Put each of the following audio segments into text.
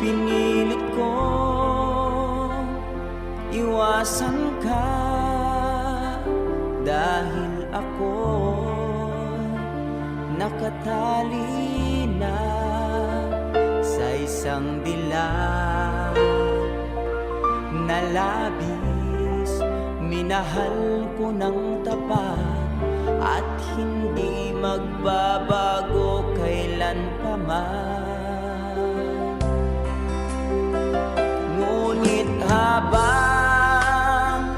Pinilit ko iwasan ka dahil ako nakatali na sa isang dilag na labis. Minahal ko ng tapat at hindi magbabago kailan pa man. Ngunit habang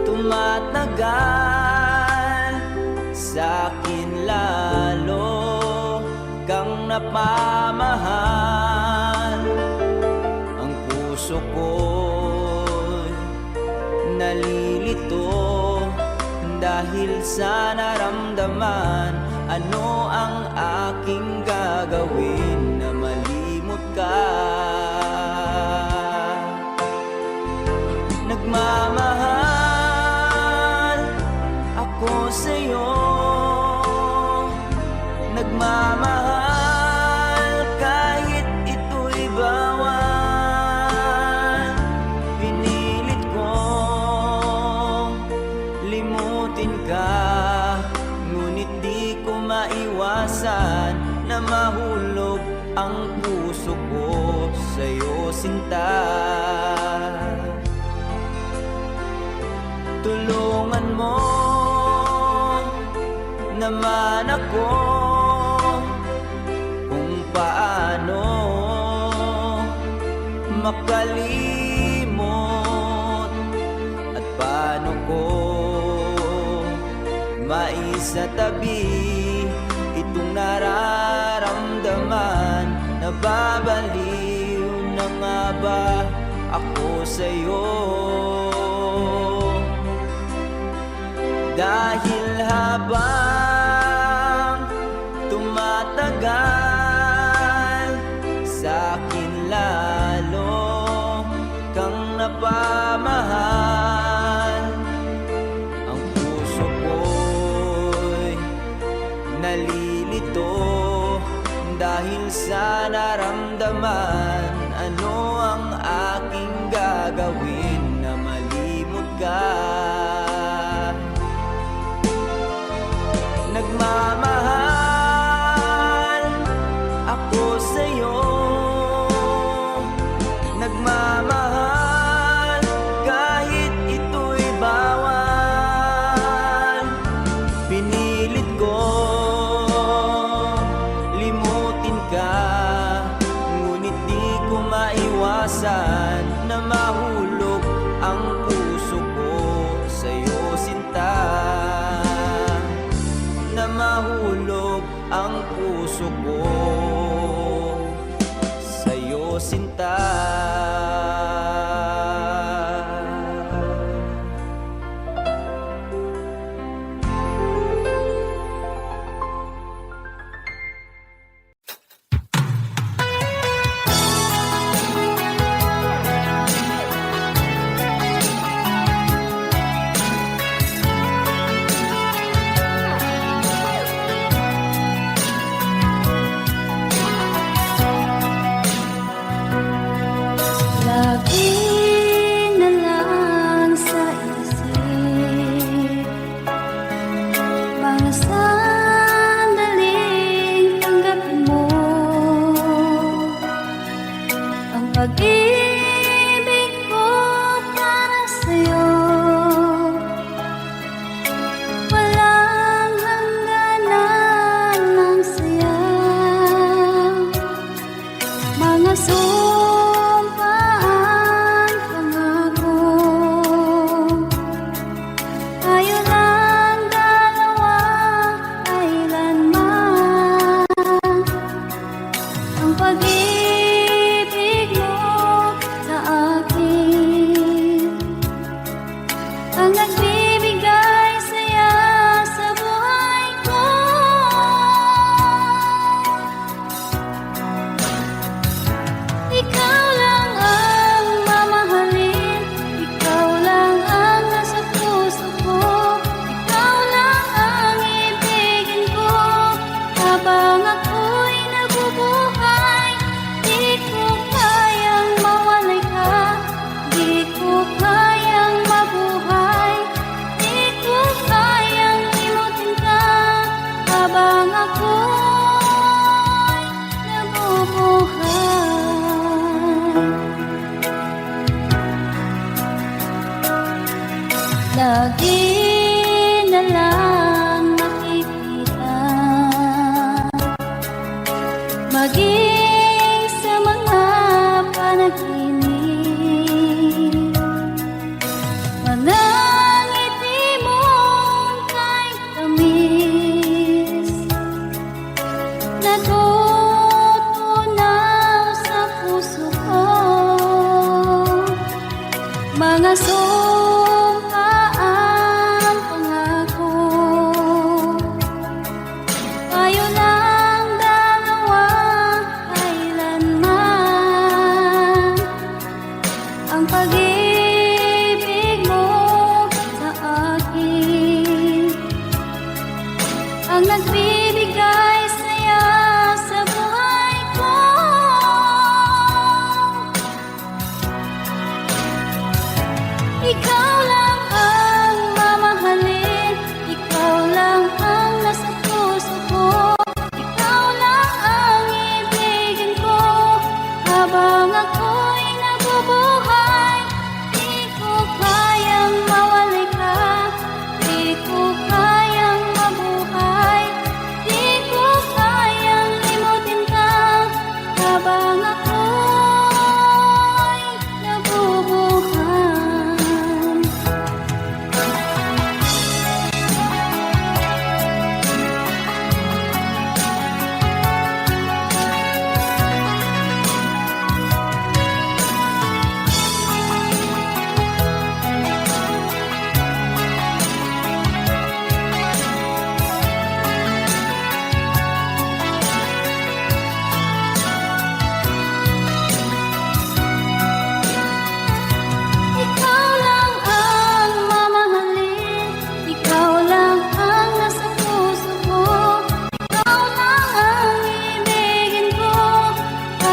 tumatagal, sa'kin lalo kang napamahal. Ang puso ko'y nalilito dahil sa naramdaman. Ano ang aking gagawin na malimot ka? Nagmamahal ako sa'yo, nagmamahal kahit ito'y bawal. Pinilit kong limutin ka, ngunit di ko maiwasan na mahulog ang puso ko sa'yo, sinta. Tulungan mo naman ako kung paano makalimot at paano ko maisatabi itong nararamdaman. Nababaliw na nga ba ako sa'yo? Dahil habang tumatagal, sa'kin lalo kang napamahal. Ang puso ko'y nalilito dahil sa naramdaman. Ano ang aking gagawin na malimot ka? Nagmamahal ako sa'yo, nagmamahal kahit ito'y bawal. Pinilit ko limutin ka, ngunit di ko maiwasan na mahulog ang puso ko sa'yo, sinta. Na mahulog ang puso ko sa'yo, sinta. Pag-ibig ko para sa'yo, walang hangganan ng saya. Mga sumpaan, pangako, tayo lang dalawa kailanman. Ang pag-ibig ang nagbibigay saya sa buhay ko. Ikaw lang ang mamahalin, ikaw lang ang nasa puso ko, ikaw lang ang ibigin ko habang ako'y nabubuhay.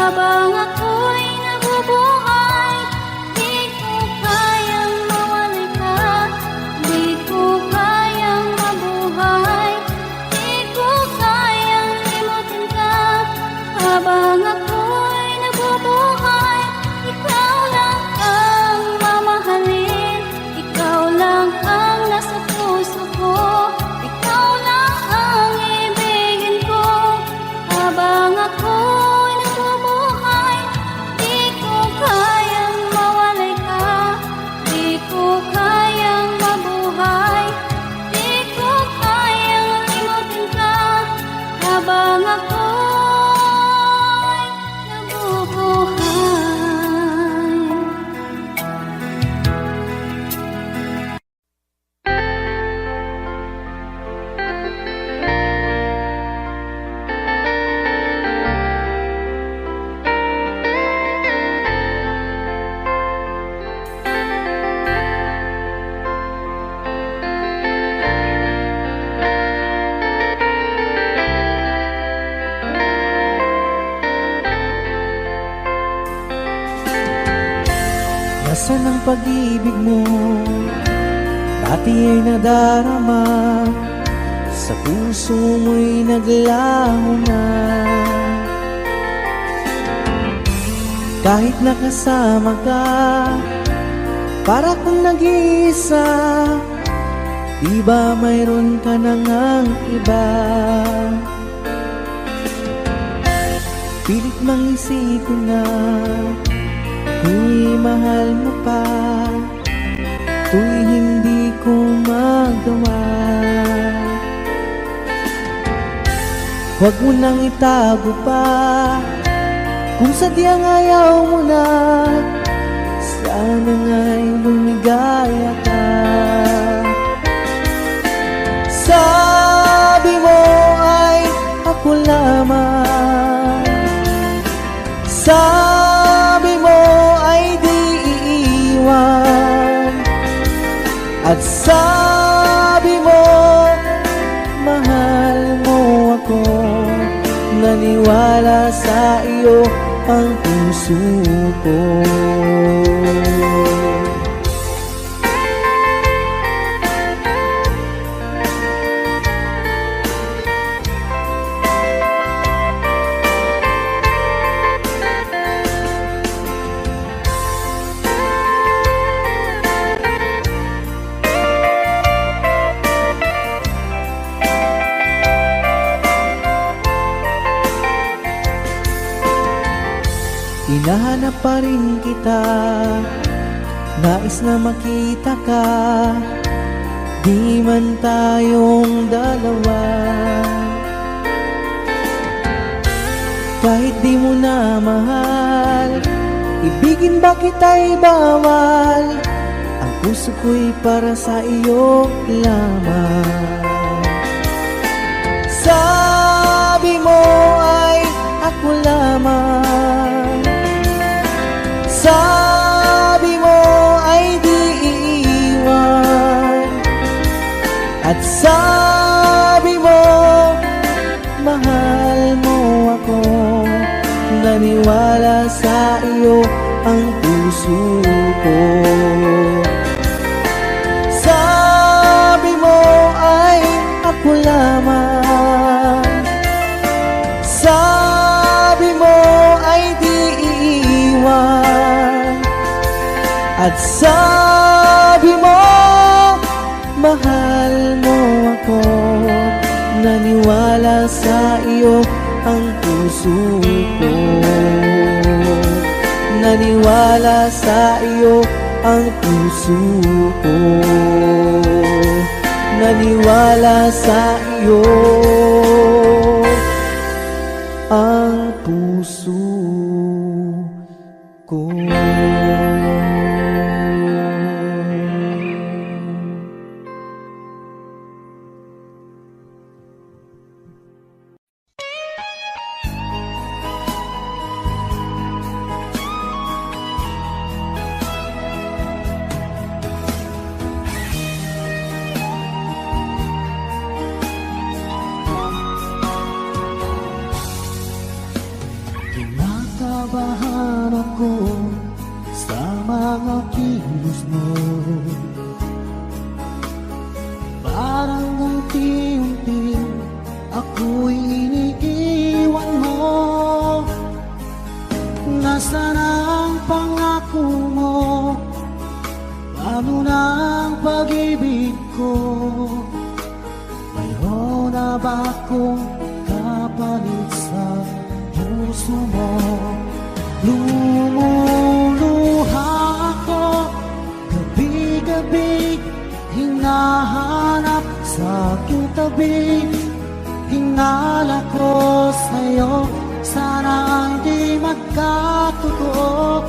habang ako'y nabubuhay. Di ko kayang mawalay ka, di ko kayang mabuhay, di ko kayang limutin ka. Habang ako'y nabubuhay, ikaw lang ang mamahalin, ikaw lang ang nasa puso ko, ikaw lang ang ibigin ko. Habang ako'y nabubuhay, di ko kayang mawalay ka, di ko kayang mabuhay, di ko kayang limutin ka. Habang ako'y nabubuhay. Nasaan ang pag-ibig mo? Dati ay nadarama, sa puso mo'y naglaho na. Kahit nakasama ka, para kung nag-iisa, di ba mayroon ka na ngang iba? Pilit mang isipin na tuw'y mahal mo pa, tuw'y hindi ko magawa. Huwag mo nang itago pa, kung sadyang ayaw mo na, sana nga'y lumigaya ka. Sabi mo ay ako lamang, sabi mo ay di iiwan, at sabi mo mahal mo ako. Naniwala sa iyo ang puso ko. Hinahanap pa rin kita, nais na makita ka, di man tayong dalawa. Kahit di mo na mahal, ibigin ba kita'y bawal, ang puso ko'y para sa iyo lamang. Sabi mo ay ako lamang, sabi mo ay di iiwan, at sabi mo mahal mo ako. Naniwala sa iyo ang puso ko. Sabi mo ay ako lamang, sabi mo ay di iiwan, at sabi mo mahal mo ako. Naniwala sa iyo ang puso ko. Naniwala sa iyo ang puso ko. Naniwala sa iyo ang puso ko. Nasaan ang pangako mo? Paano na ang pag-ibig ko? Mayroon na ba akong kapalit sa puso mo? Lumuluha ako gabi-gabi, hinahanap sa aking tabi. Hinala ko sa'yo, sana hindi magkatotoo.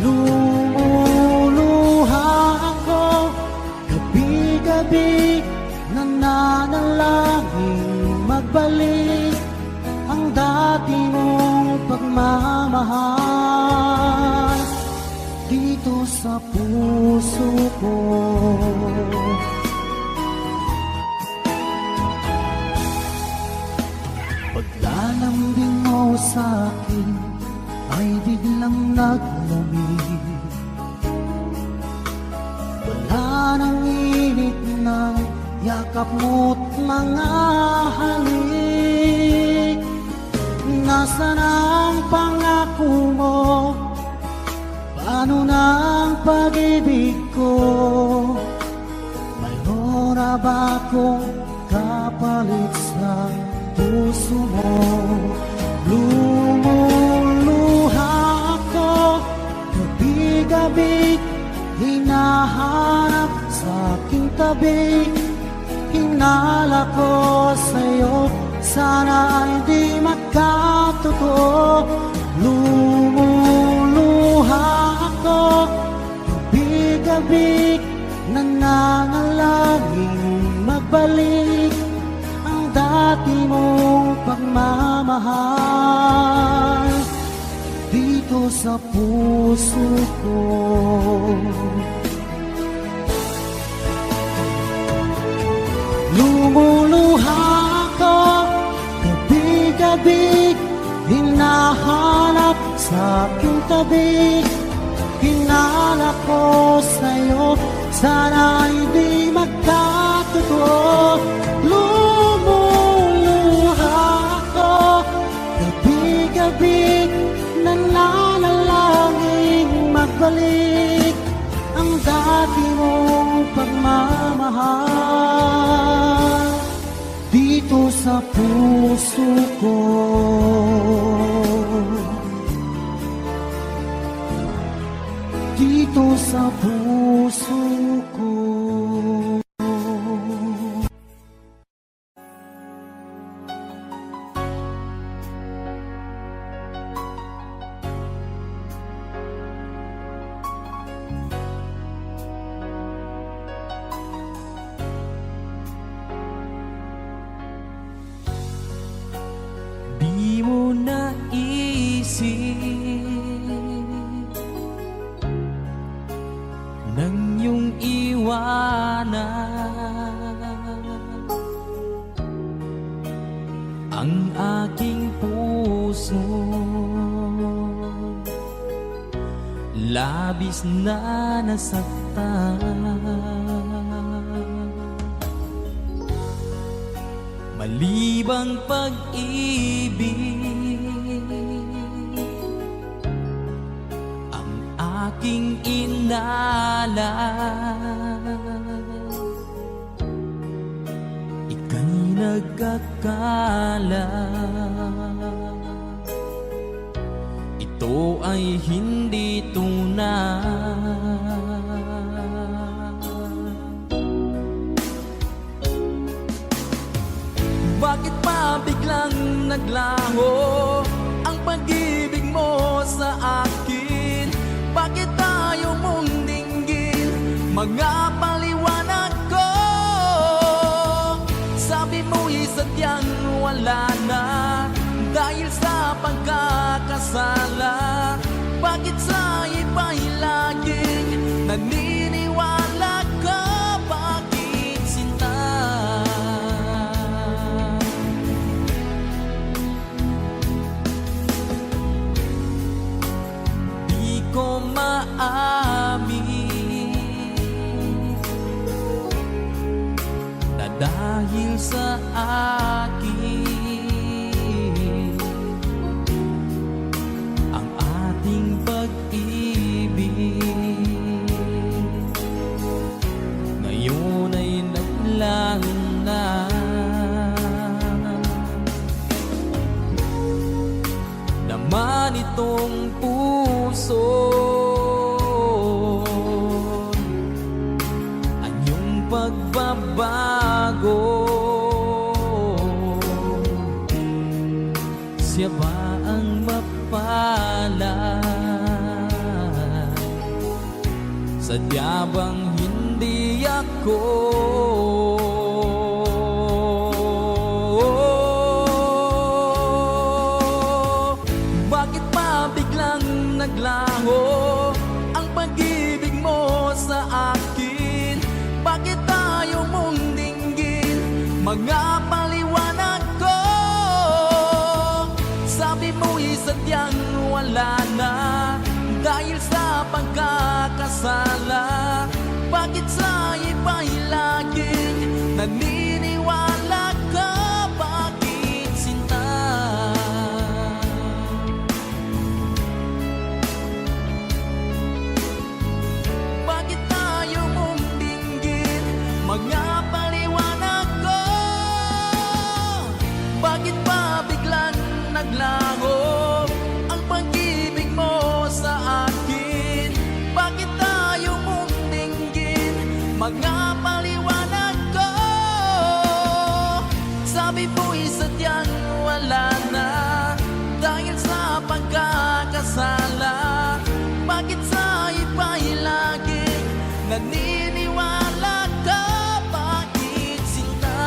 Lumuluha ako gabi-gabi, nananalangin magbalik ang dati mong pagmamahal dito sa puso ko. Paglalambing mo sa'kin ay biglang naglamig. Wala nang init ng yakap mo't mga halik. Nasaan ang pangako mo? Paano na ang pag-ibig ko? Mayroon na ba akong kapalit sa puso mo? Lumuluha ako gabi-gabi, hinahanap sa aking tabi. Hinala ko sa'yo, sana hindi magkatotoo. Lumuluha ako gabi-gabi, nananalangin magbalik ang dati mong pagmamahal dito sa puso ko. Lumuluha ako gabi-gabi, hinahanap sa aking tabi. Hinala ko sa'yo, sana hindi magkatotoo. Lumuluha ako gabi-gabi, nananalangin magbalik ang dati mong pagmamahal dito sa puso ko. Dito sa puso ko. Di mo naisip nang iyong iwanan ang aking puso, labis na nasaktan. Malibang pag-ibig ang aking inalan. Ika'y nagkakala ito ay hindi tunay. Bakit pa biglang naglaho ang pag-ibig mo sa akin? Bakit tayo mong dinggin mga paliwanag ko? Sabi mo'y sadyang wala na dahil sa pagkakasala. Bakit sa iba'y laging naniniwala ka? Bakit sinta? Di ko maamin na dahil sa akin ang ating puso. Anyong pagbabago, siya ba ang mapalad? Sadya bang hindi ako? Bakit pa biglang naglaho ang pag-ibig mo sa akin? Bakit tayo mong dinggin mga paliwanag ko? Sabi mo'y sadyang wala na dahil sa pagkakasala. Bakit sa iba'y laging naniniwala ka? Bakit sinta? Bakit tayo mong dinggin mga paliwanag ko? Bakit pa biglang naglaho ang pag-ibig mo sa akin? Bakit tayo mong dinggin mga paliwanag ko? Sabi mo'y sadyang wala na dahil sa pagkakasala. Bakit sa iba'y laging naniniwala ka? Bakit sinta?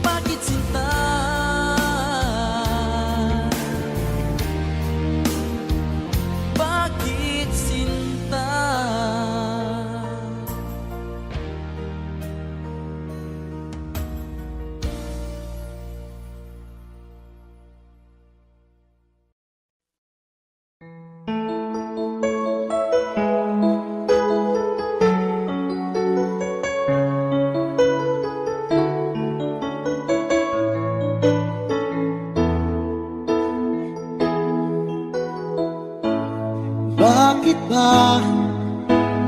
Bakit sinta? Bakit sinta? Bakit ba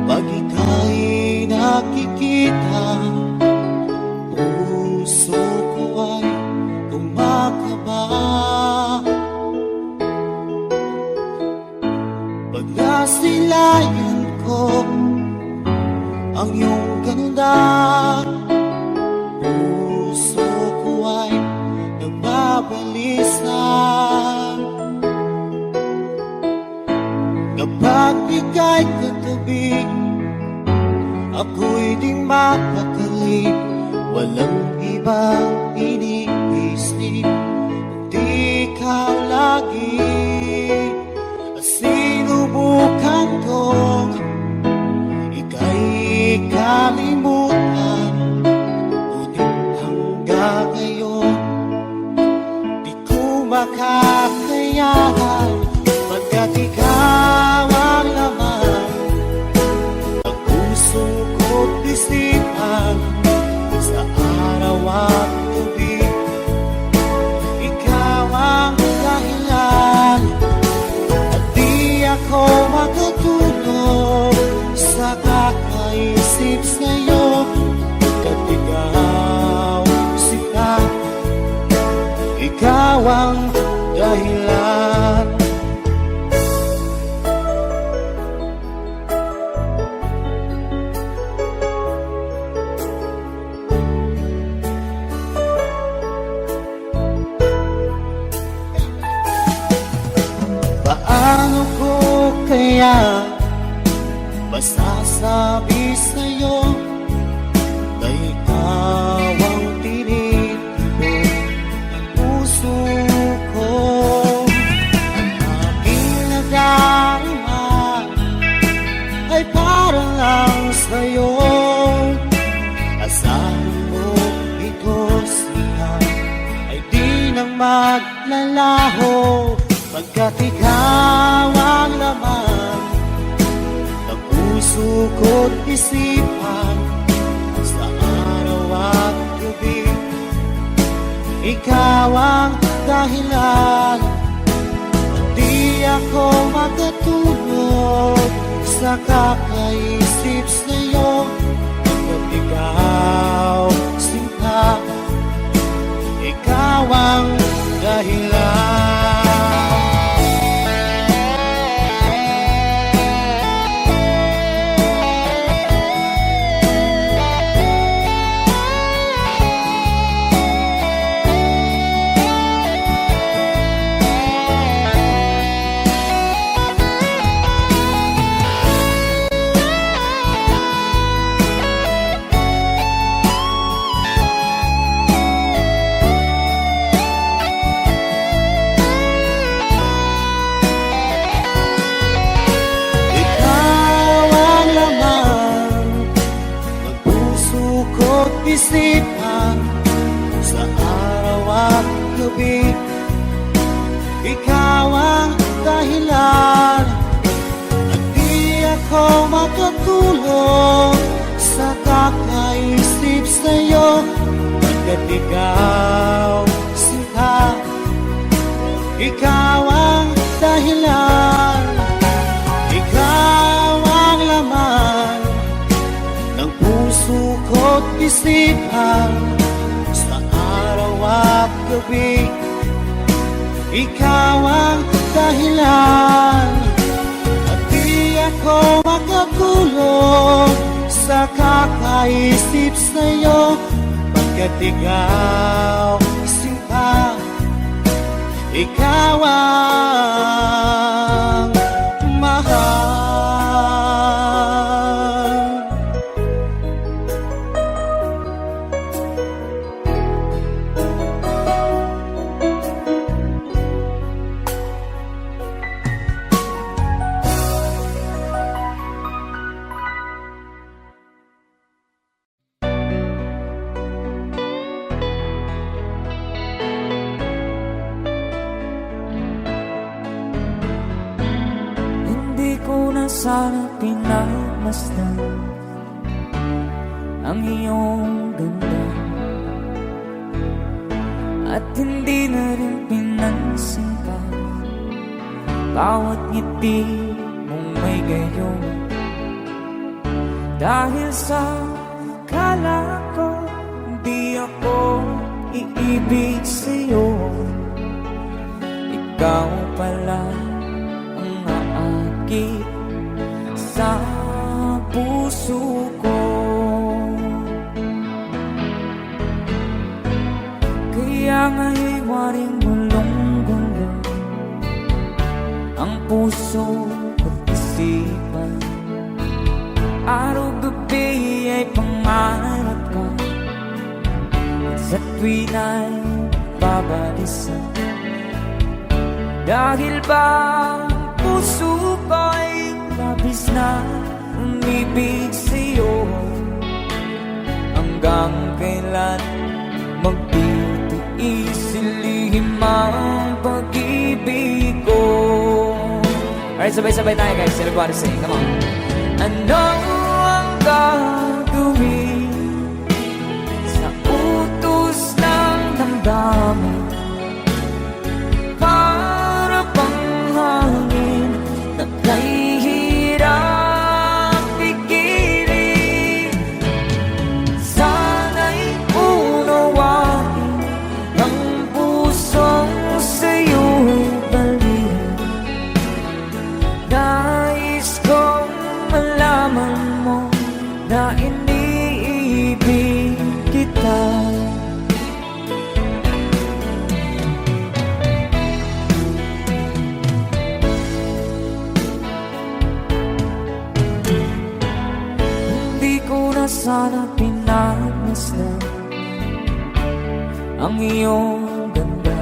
pag ika'y nakikita, puso ko ay kumakaba? Pag nasilayan ko ang iyong ganda, puso ko ay nagbabalisa. Kapag ika'y katabi, ako'y di mapakali. Walang ibang iniisip, kundi ikaw lagi. Sinubukan kong ika'y kalimutan, ngunit hanggang ngayon di ko makakayanan. Pagkat ikaw ang laman ng puso ko't isipan, sa araw at gabi, ikaw ang dahilan. At di ako makatulog sa kakaisip sa'yo. Pagkat ikaw sila, ikaw ang dahilan. Paano ko kaya masasabi sa'yo na ikaw ang tinitibok ng puso ko? Ang aking nadarama ay para lang sa'yo. Asahan mo ito siya ay di nang maglalaho. Pagkat ikaw ang laman ng puso ko't isipan, sa araw at gabi, ikaw ang dahilan. Di ako makatulog sa kakaisip sa'yo. Pagkat ikaw sinta, ikaw ang gabi. Ikaw ang dahilan at di ako makatulog sa kakaisip sa'yo, pagkat ikaw sinta. Ikaw ang dahilan, ikaw ang laman ng puso ko't isipan sa araw at gabi. Ikaw ang dahilan at di ako makatulog sa kakaisip sa'yo, pagkat ikaw sinta. Ikaw ang mahal. Hindi ko na sana pinagmasdan ang iyong ganda, at hindi na rin pinansin pa bawat ngiti mong may gayon. Dahil sa akala ko hindi ako iibig sa'yo, ikaw pala ang aakit sa puso ko. Kaya nga'y waring gulong-gulo ang puso at isipan. Araw-gabi ay pangarap ka, at sa tuwin ay babalisan. Dahil ba ang puso ko'y labis na umibig sa'yo, hanggang kailan magtitiis ilihim ang pag-ibig ko. Alright, sabay-sabay tayo guys. Everybody sing, come on. Ano ang gagawin sa utos ng damdamin? Para bang hangin na kahihirap pigilan. Sana'y unawain ang pusong sa'yo'y baliw. Nais kong malaman mo na iniibig kita. Hindi ko na sana pinagmasdan ang iyong ganda,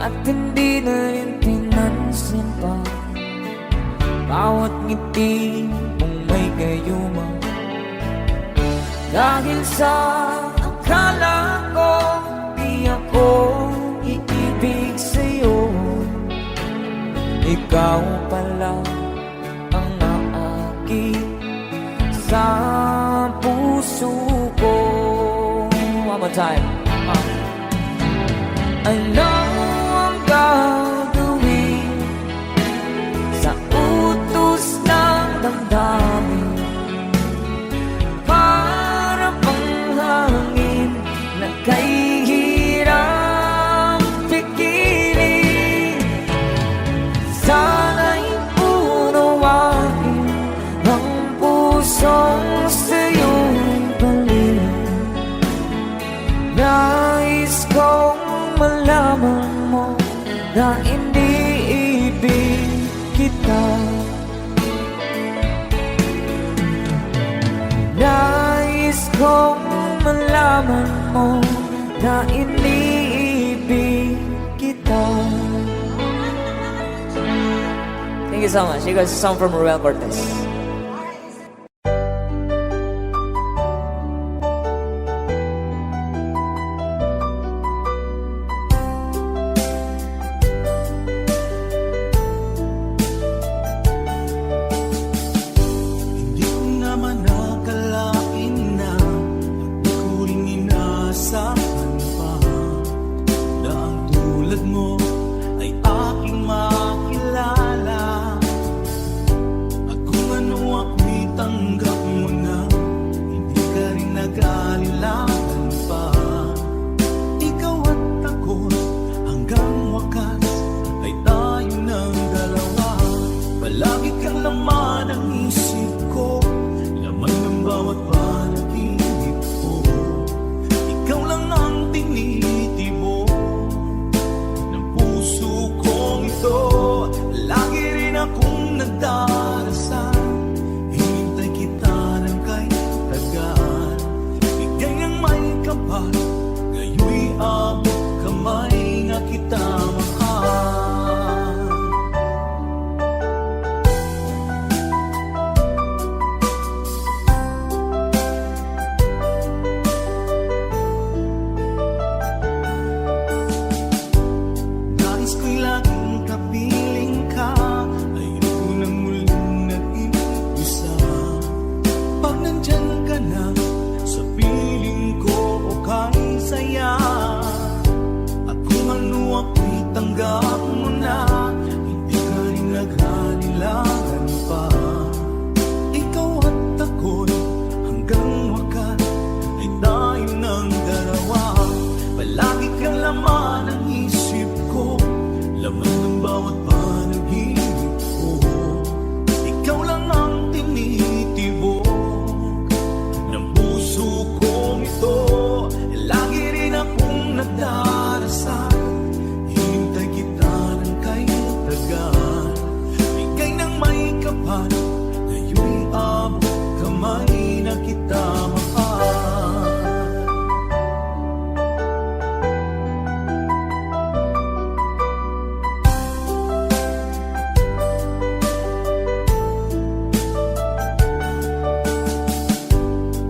at hindi na rin pinansin pa bawat ngiti mong may gayuma. Dahil sa akala ko di ako iibig sa'yo, ikaw pala ang naakit sa puso ko. One more time. Ano ang gagawin sa utos ng damdamin? Para bang hangin na kahihirap pigilan. Sana'y unawain ang pusong sa'yo'y baliw. Nais kong malaman mo na iniibig kita. Nais kong malaman mo na iniibig kita. Thank you so much. You guys, a song from Ruel Cortez. kita mahal. Nais ko'y laging kapiling ka, ayoko nang muling nag-iisa. Pag nandyan ka na sa piling ko, okay saya. At kung ano ako'y tanggap mo na, hindi ka rin naghalilangan pa. Ikaw at ako'y hanggang wakas ay tayo ng dalawa. Palagi kang laman ng isip ko, laman ng bawat panaginip ko. Ikaw lang ang tinitibok ng puso kong ito. Lagi rin akong nagdarasal, hintay kita ng kay tagal. Bigay ng may kapal, ngayon'y abot kamay na kita mahal.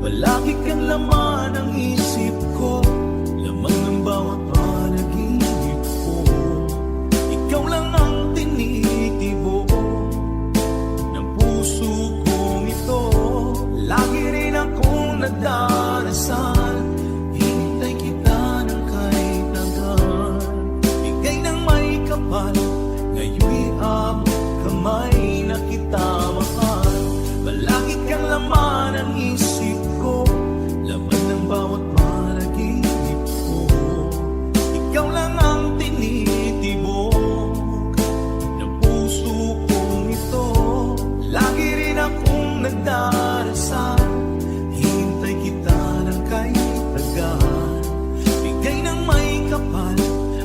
Palagi kang laman ng isip ko, laman ng bawat panaginip ko. Ikaw lang ang tinitibok ng puso kong ito. Lagi rin akong nagdarasal, hintay kita ng kahit tagal. Bigay ng may kapal, ngayon'y abot kamay na kita mahal. Palagi kang laman ng isip ko, laman ng bawat panaginip ko. Ikaw lang ang tinitibok ng puso kong ito. Lagi rin akong nagdarasal, hintay kita ng kahit tagal. Bigay ng may kapal,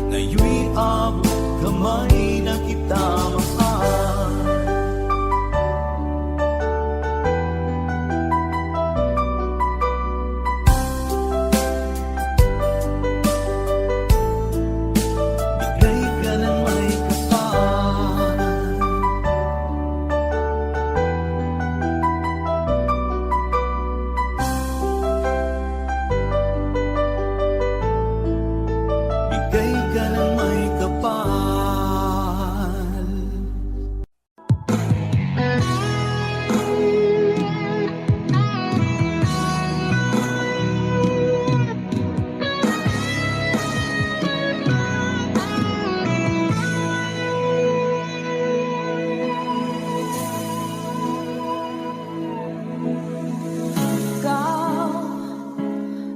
ngayon'y abot kamay na kita mahal. Bigay ka ng may kapal. Bigay ka ng may kapal. Ikaw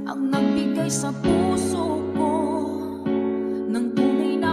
ang nagbigay sa puso ko ng tunay na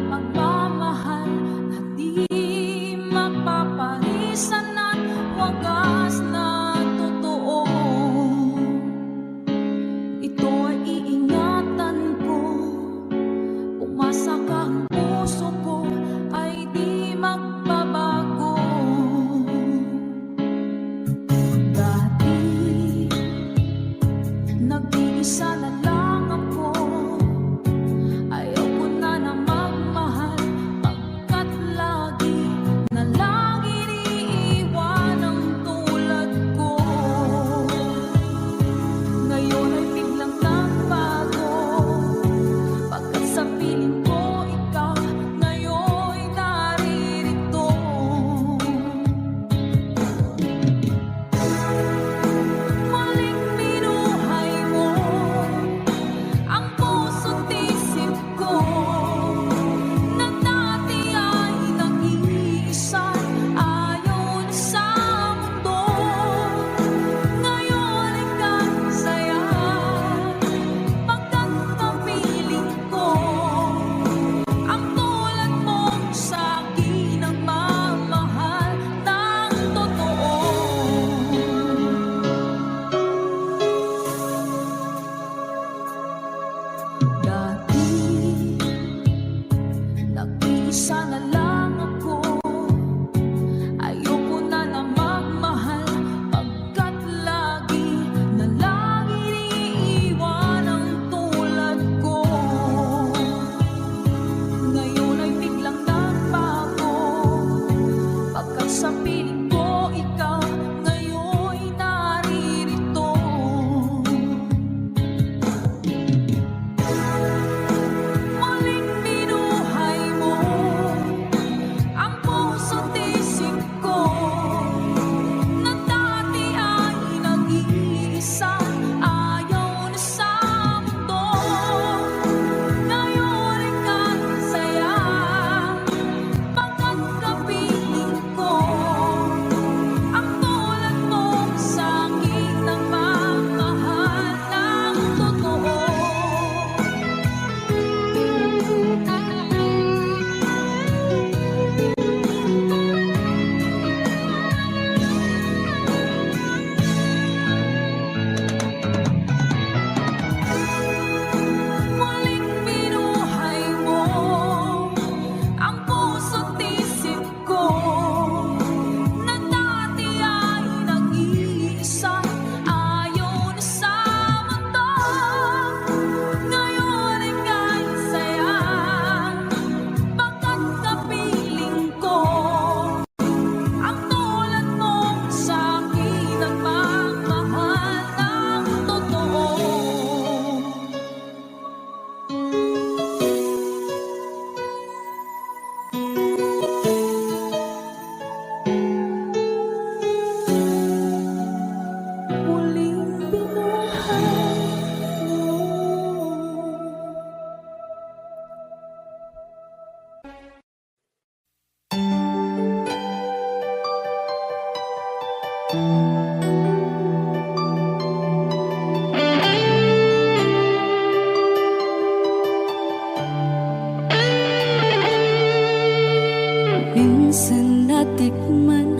minsan natikman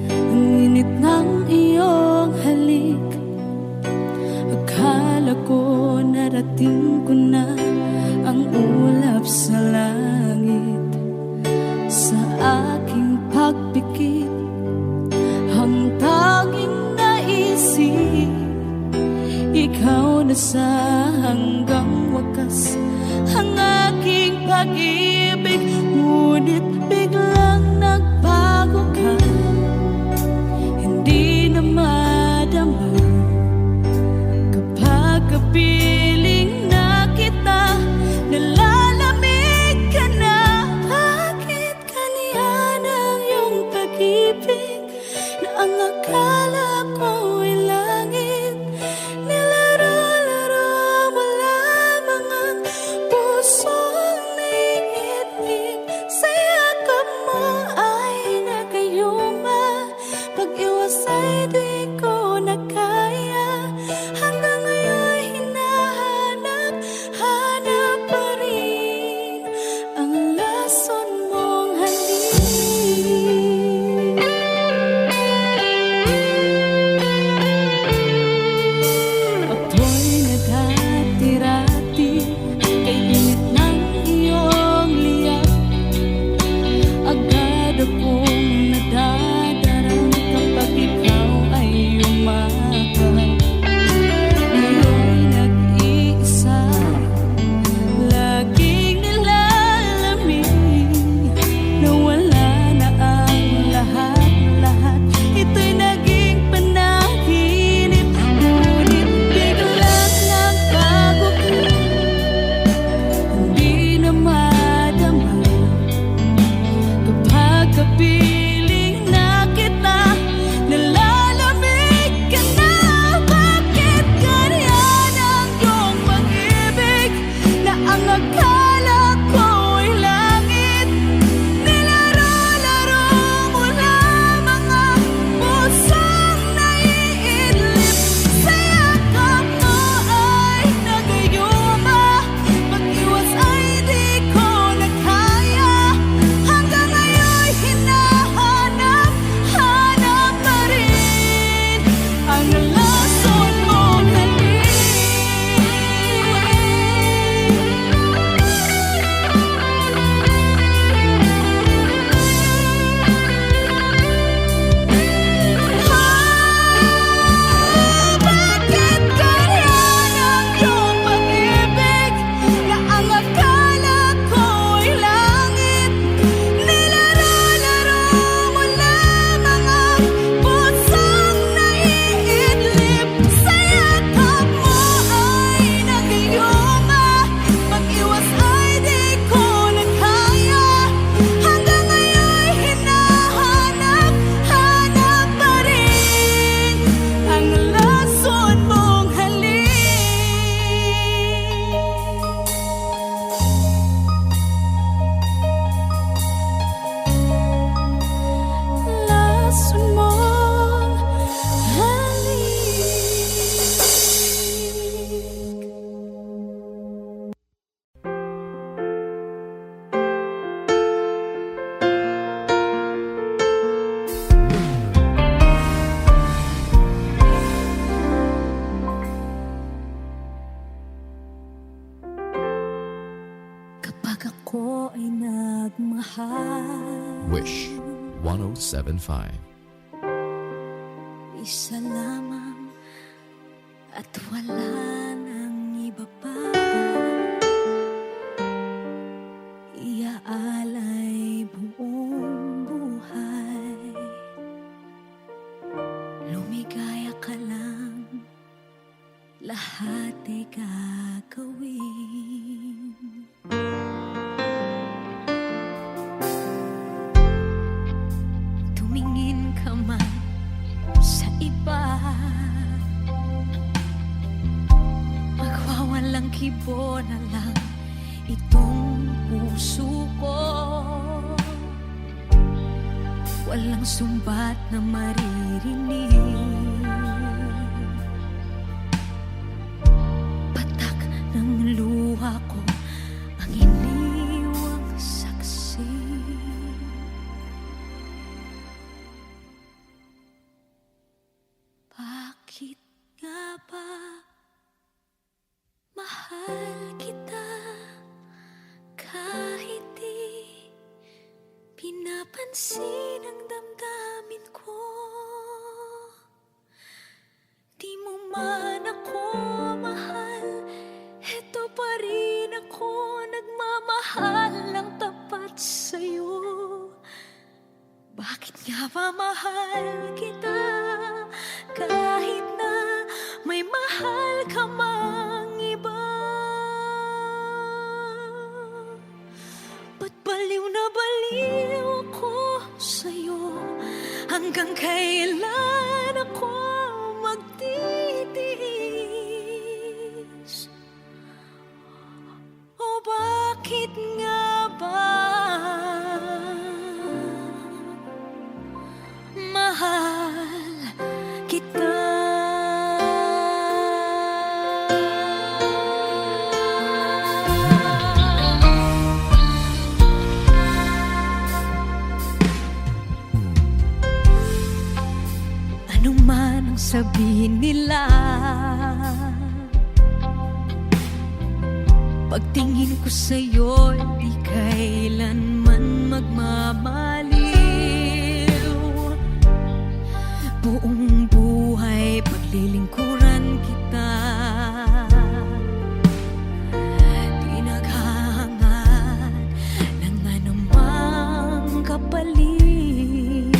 ang init ng iyong halik. Akala ko narating ko na ang ulap sa langit. Sa aking pagpikit, ang tanging naisip, ikaw na sa hanggang wakas ang aking pag-ibig. Ngunit biglang nagbago ka, hindi na madama kapag kapiling na kita. Nalalamig ka na. Bakit kaniyan ang iyong pag-ibig na ang akala ko ay langit? Nilaro-laro mo lamang ang pusong naiinip. Sa yakap mo ay nagayuma, pag-iwas ay di ko na kaya. Hanggang ngayon hinahanap, hanap pa rin ang lason mong halik. Apoy na dati-rati, kay init ng iyong liyak. Agad akong nadadarang kapag ikaw ay umakap. Ngayon nag-iisa, laging nilalamig. Nawala na ang lahat-lahat, ito'y naging panaginip. Ngunit biglang nagbago ka, hindi na madama kapag kapiling na kita. Nalalamig ka na. Bakit ganyan ang iyong pag-ibig na ang akala ko ay langit? Nilaro-laro mo lamang ang pusong naiidlip. Sa yakap mo ay nagayuma, pag-iwas ay di ko na kaya. Hanggang ngayon hinahanap, hanap pa rin ang lason mong halik. Bakit ganyan ang iyong pag-ibig na ang akala ko ay langit? Nilaro-laro mo lamang ang pusong naiidlip. Sa yakap mo ay nagayuma, pag-iwas ay di ko na kaya. Hanggang ngayon hinahanap, hanap pa rin ang lason mong halik. Lason mong halik. Kapag ako ay nagmahal, Wish 1075. isa lamang at wala nang iba pa. Iaalay buong buhay, lumigaya ka lang, lahat ay gagawin. Tumingin ka man sa iba, magwawalang kibo na lang itong puso ko. Walang sumbat na maririnig, patak ng luha ko ang iniwang saksi. pinapansin ang damdamin ko. Di mo man ako mahal, eto pa rin ako nagmamahal ng tapat sa'yo. Bakit nga ba mahal kita kahit na may mahal ka mang iba? Ba't baliw na baliw ako sa'yo? Hanggang kailan ako magtitiis? O bakit nga ba mahal kita? Ano man ang sabihin nila, pagtingin ko sa'yo, di kailanman magmamaliw. Buong buhay paglilingkuran kita, di naghahangad ng anumang kapalit.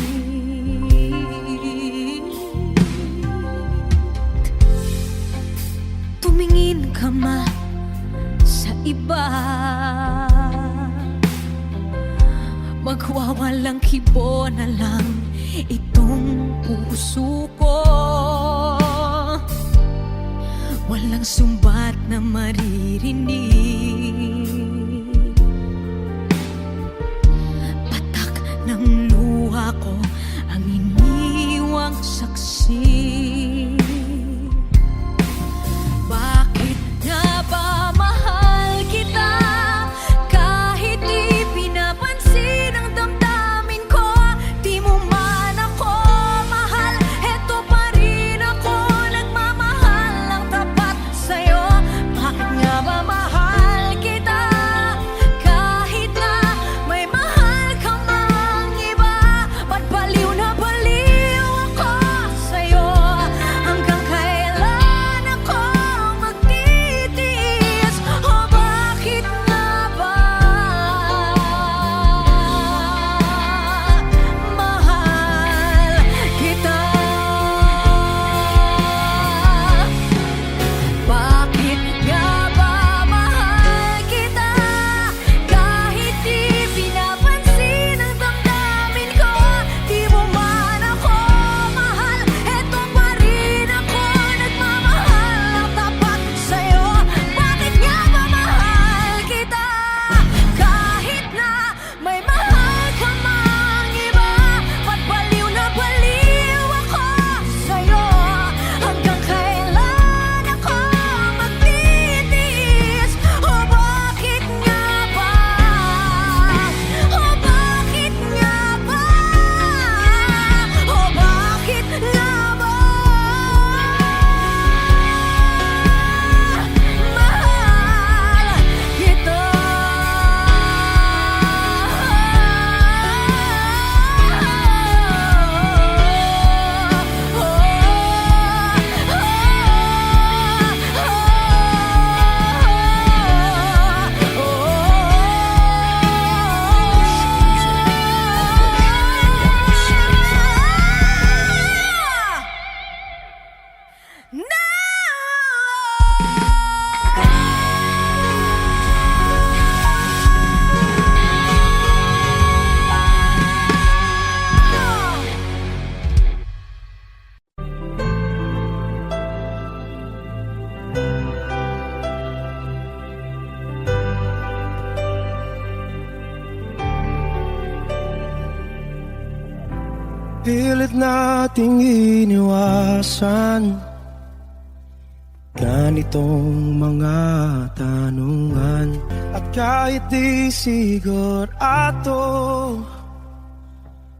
Tumingin ka man sa iba, magwawalang kibo na lang itong puso ko. Walang sumbat na maririnig, patak ng luha ko ang iniwang saksi. Bakit nga ba mahal kita kahit di pinapansin ang damdamin ko? Di mo man ako mahal, eto pa rin ako nagmamahal ng tapat sa'yo. Bakit nga ba mahal kita kahit na may mahal ka mang iba? Ba't baliw na baliw ako sa'yo? Hanggang kailan ako magtitiis? O bakit nga ba mahal kita? Bakit nga ba mahal kita kahit di pinapansin ang damdamin ko? Di mo man ako mahal, eto pa rin ako nagmamahal ng tapat sa'yo. Bakit nga ba mahal kita kahit na may mahal ka mang iba? Ba't baliw na baliw ako sa'yo? Hanggang kailan ako magtitiis? O bakit nga ba? O bakit nga ba? O bakit nga ba mahal kita? Pilit nating iniwasan ganitong mga tanungan. At kahit di sigurado,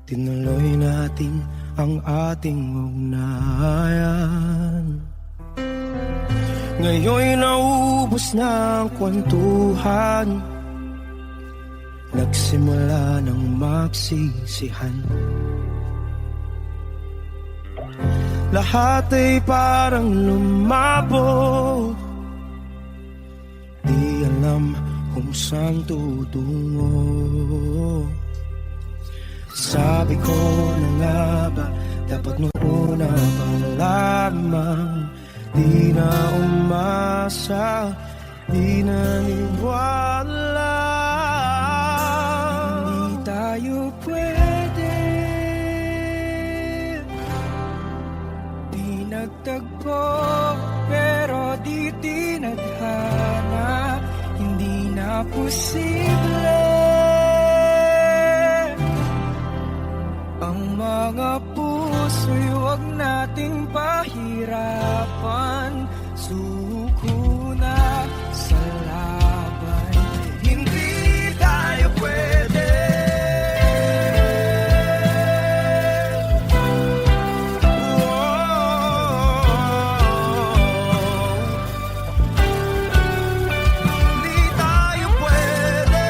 tinuloy natin ang ating ugnayan. Ngayon'y naubos na ang kwentuhan nagsimula ng magsisihan. Lahat ay parang lumabo, di alam kung saan tutungo. Sabi ko na nga ba, dapat nung una pa lamang, di na umasa, di naniwala. Hindi tayo pwede, di nagtagpo, pero di tinadhana, hindi na posible. Ang mga puso'y huwag nating pahirapan, suko na sa laban, hindi tayo pwede. Hindi tayo pwede.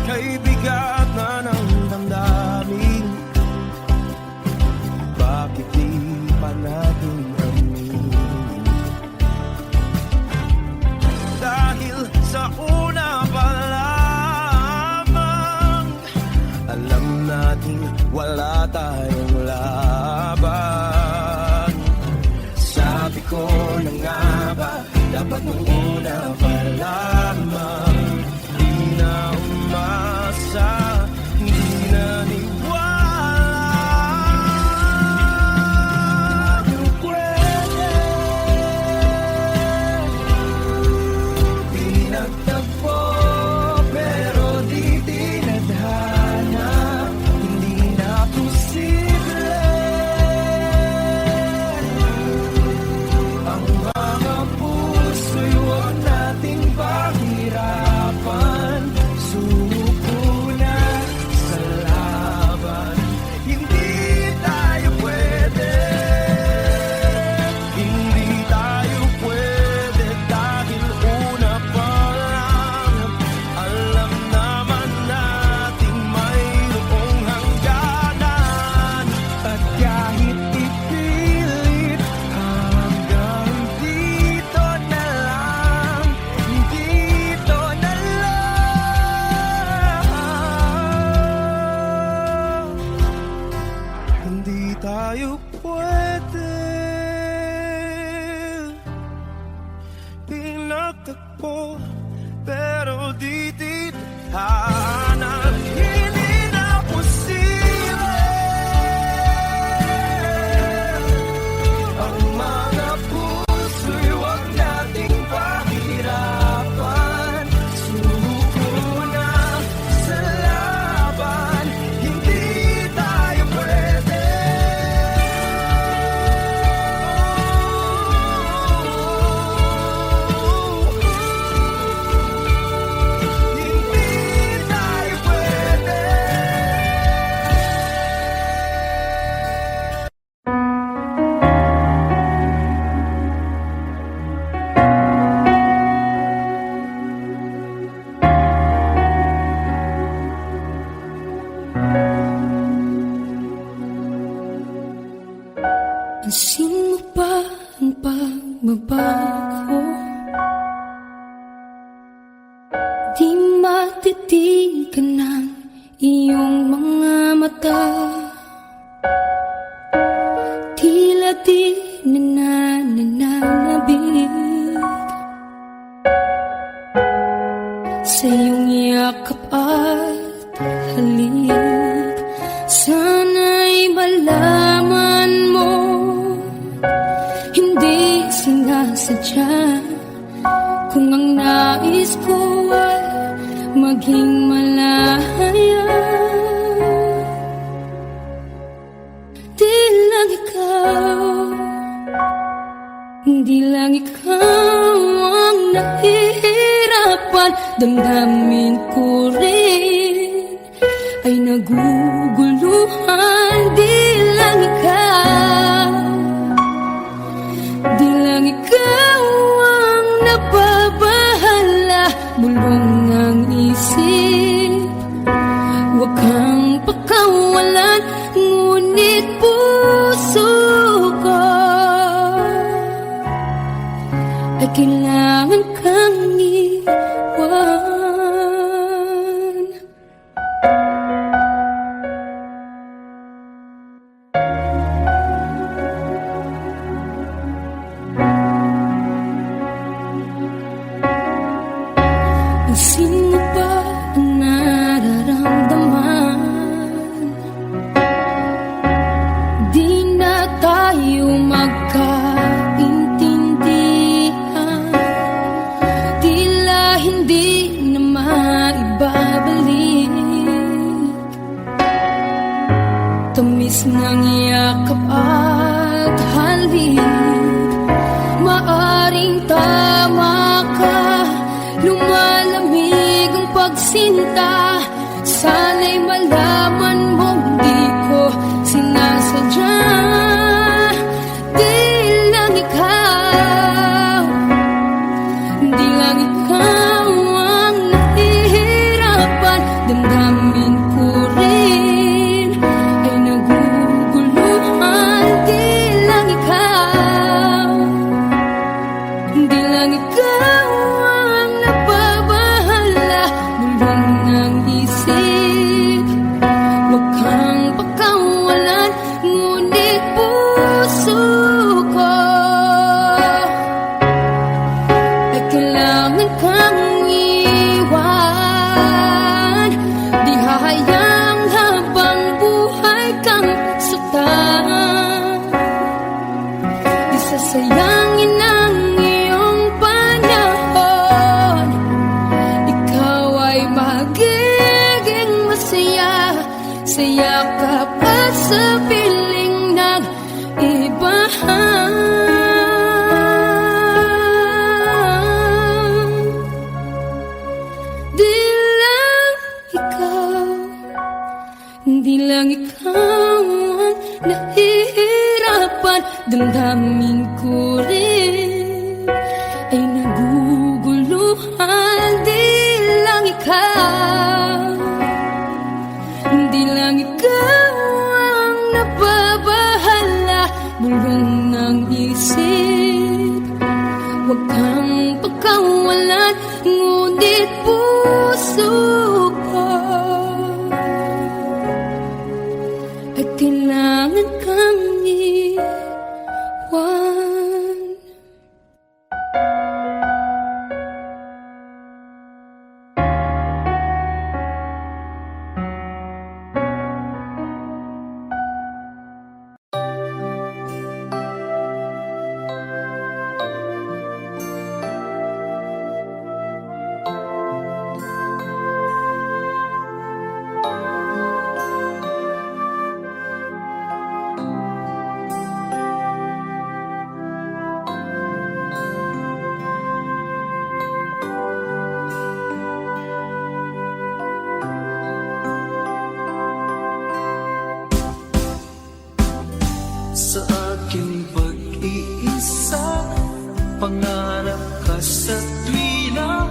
Kay bigat na ng damdamin, bakit di pa natin aminin? Dahil sa una pa lamang, alam natin wala tayong laban. Sabi ko na nga ba, dapat nung una pa lamang, di na umasa, hindi naniwala. Yung pwede, di nagtagpo, pero di tinadhana, hindi na posible. Ang mga puso'y huwag nating pahirapan, suko na sa laban, hindi tayo pwede. Hindi tayo pwede dahil una pa lang, alam naman nating mayroong hangganan. At kahit ipilit, hanggang dito na lang, dito na lang. Hindi tayo pwede, pinagtagpo, pero di titana, hindi na posible. Ang mga puso'y huwag nating pahirapan, suko na sa laban, hindi tayo pwede. Hindi tayo pwede. Pansin mo ba ang pagbabago? Di matitigan ng iyong mga mata, tila di nananabig sa iyong yakap at halik. Sana'y malaman mo, hindi sinasadya, kung ang nais ko ay maging malaya. Di lang ikaw, di lang ikaw ang nahihirapan. Damdamin ko rin ay nagugulat naguguluhan. Di lang ikaw, di lang ikaw ang nababahala. Bulong ang isip, huwag kang pakawalan, ngunit puso ko ay kailangan kang iwan. Sino ba ang nararamdaman? Di na tayo magkaintindihan, tila hindi na maibabalik. Tamis ng yakap at halik, maaring tama ka. Lumalamig ang pagsinta, sana'y malaman mong di ko sinasadya. Di lang ikaw, di lang ikaw ang nahihirapan. Damdamin ko rin ay naguguluhan. Di lang ikaw, di lang ikaw ang nababahala. Bulong ng isip, huwag kang pakawalan, ngunit puso ko ay kailangan kang iwan. Di hahayang habang buhay kang saktan, di sasayangin ang iyong panahon. Ikaw ay magiging masaya sa yakap at sa piling ng iba. Di lang ikaw, di lang ikaw ang nahihirapan. Damdamin ko rin ay naguguluhan. Di lang ikaw, di lang ikaw ang nababahala. Bulong ng isip, huwag kang pakawalan, ngunit puso ko ay kailangan kang iwan. Sa aking pag-iisa, pangarap ka sa tuwina,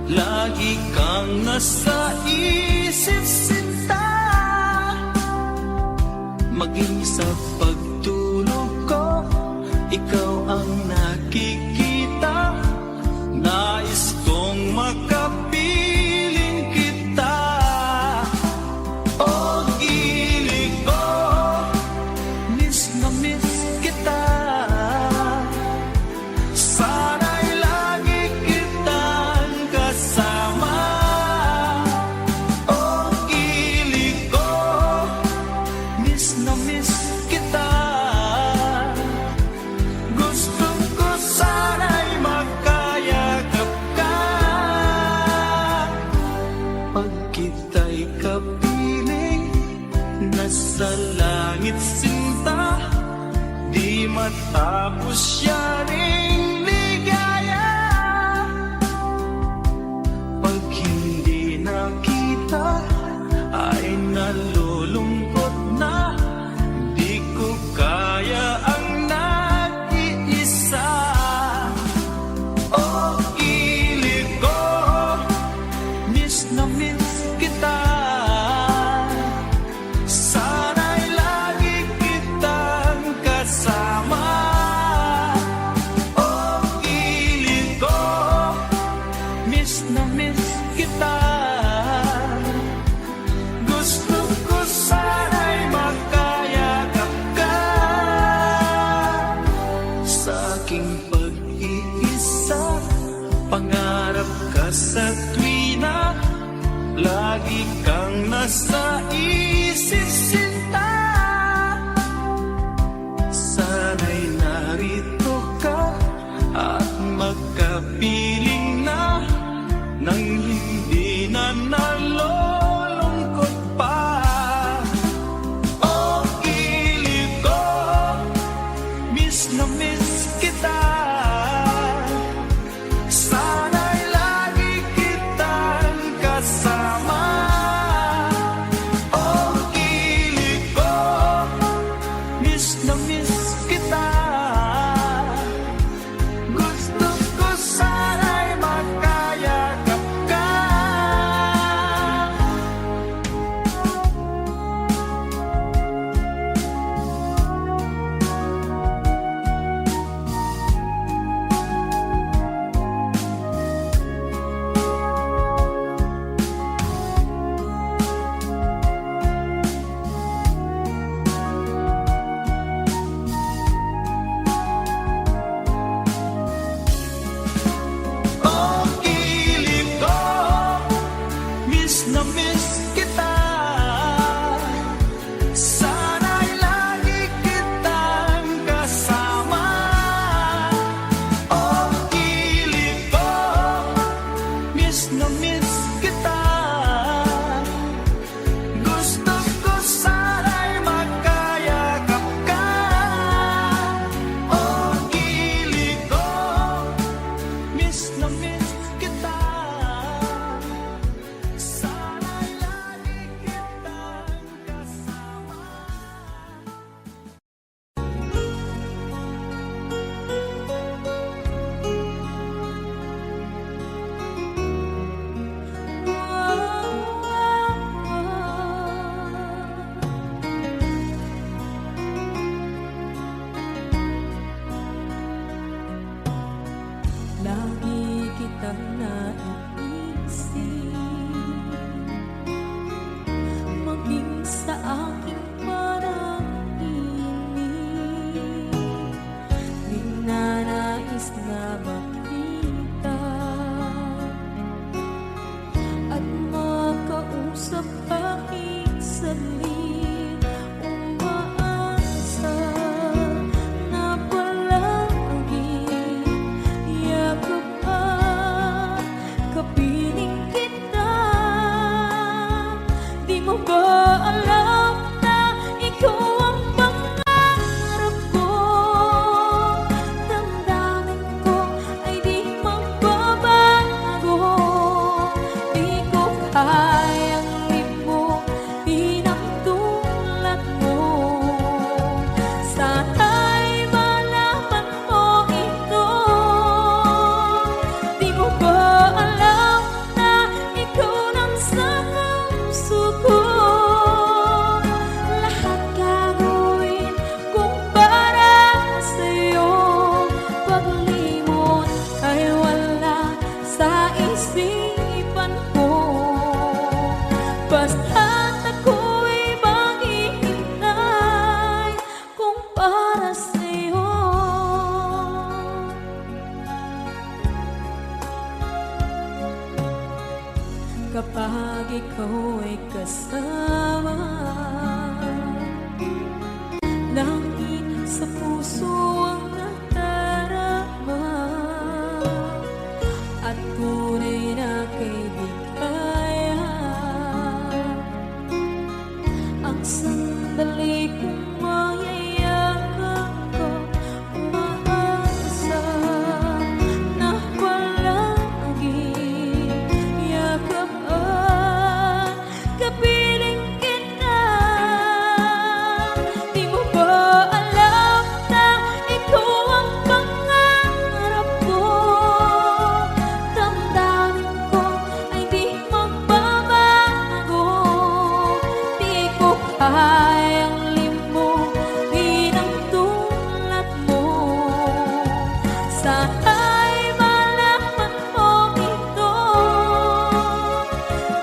lagi kang nasa isip sinta. Maging sa pagtulog ko, ikaw ang nakikita. Nais kong makapiling kita. Oh, gilig ko, miss na miss kita. Sana'y lagi kitang kasama. Oh, gilig ko, miss na miss kita. Gusto ko sana'y makayagap ka. Pag kita'y kapiling, nasa langit sinta, di matapos yaring ligaya. Pag hindi nakita, ay nalulungkot kasama. Langit sa puso ang nadarama, at tunay na kaibigan. Ang sandali kong mayayakap ko, umaasa na palaging yakap at kapiling kita. Di mo ba alam na ito ang pangarap ko? Damdamin ko ay di magbabago. Di ko kayang limutin ang tulad mo. Sana'y malaman mo ito.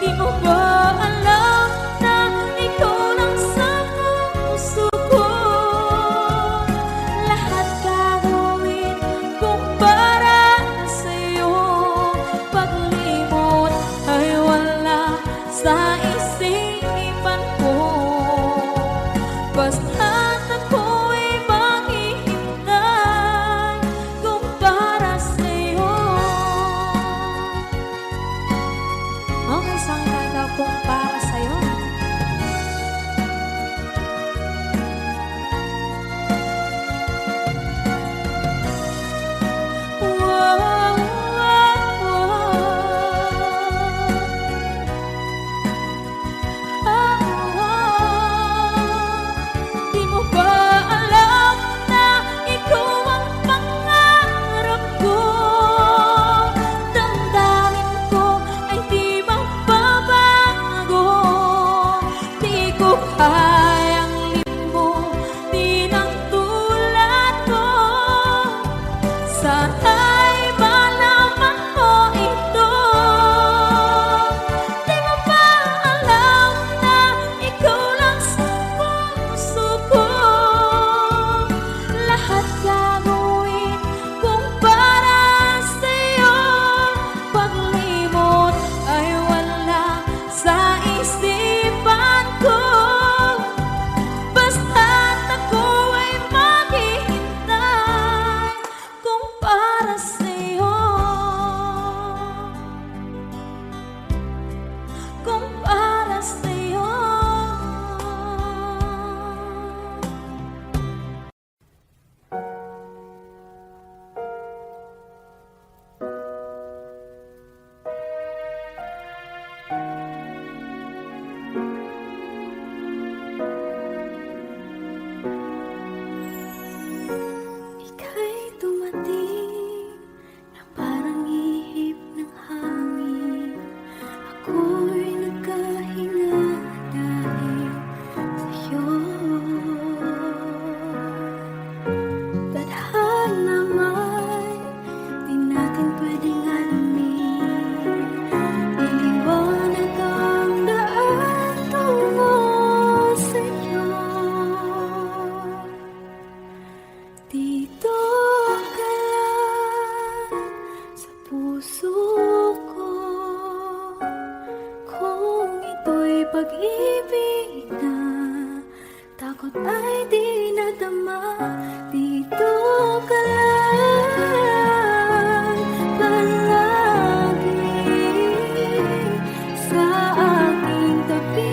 Di mo ba alam na ikaw lang sa puso ko? Lahat gagawin kung para sa'yo. Paglimot ay wala sa isipan ko. Basta't ako'y maghihintay kung para sa'yo. Okay, saan ka kung para sa'yo? Di mo ba alam na ikaw ang pangarap ko? Damdamin ko ay di magbabago. Di ko kayang limutin ang tulad mo. Sana'y malaman mo ito. Di mo ba alam na ikaw lang sa puso ko? Lahat gagawin kung para sa'yo. Paglimot ay wala sa isipan ko. Basta't ako ay maghihintay kung para sa'yo. Kung para sa'yo. Ika'y dumating na parang ihip ng hangin. Ako'y nagkahinga dahil sa'yo. Tadhana man, di natin pwedeng alamin. Iliwanag ang daan tungo sa'yo. Dito ka lang sa puso ko. Kung ito'y pag-ibig na, takot ay di nadama. Dito ka lang palagi sa aking tabi.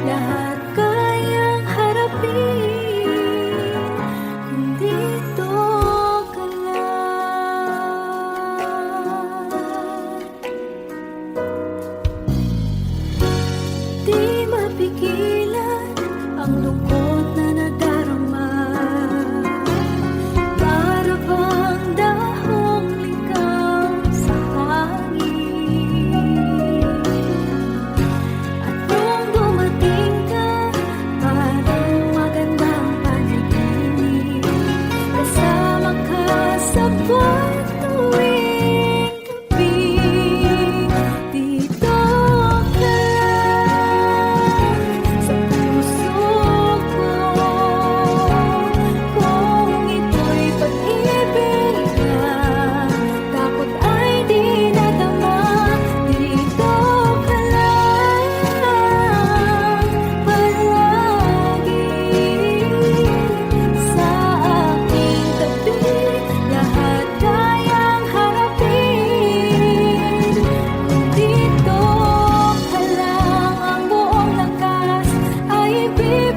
Lahat kayang harapin kung dito ka lang. Di mapigilan ang lungkot na nadarama.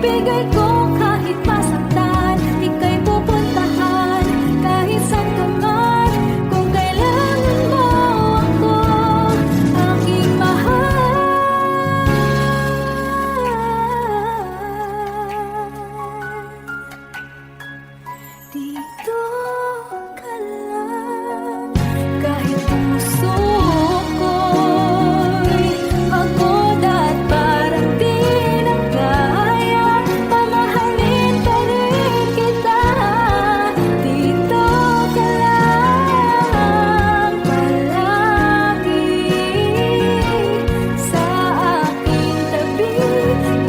ibibigay ko kahit masaktan. Ika'y pupuntahan kahit saan ka man. Kung kailangan mo ako, aking mahal. Dito ka lang, kahit puso ko'y pagod at parang di na kaya. Mamahalin pa rin kita. Dito ka lang, palagi sa aking tabi.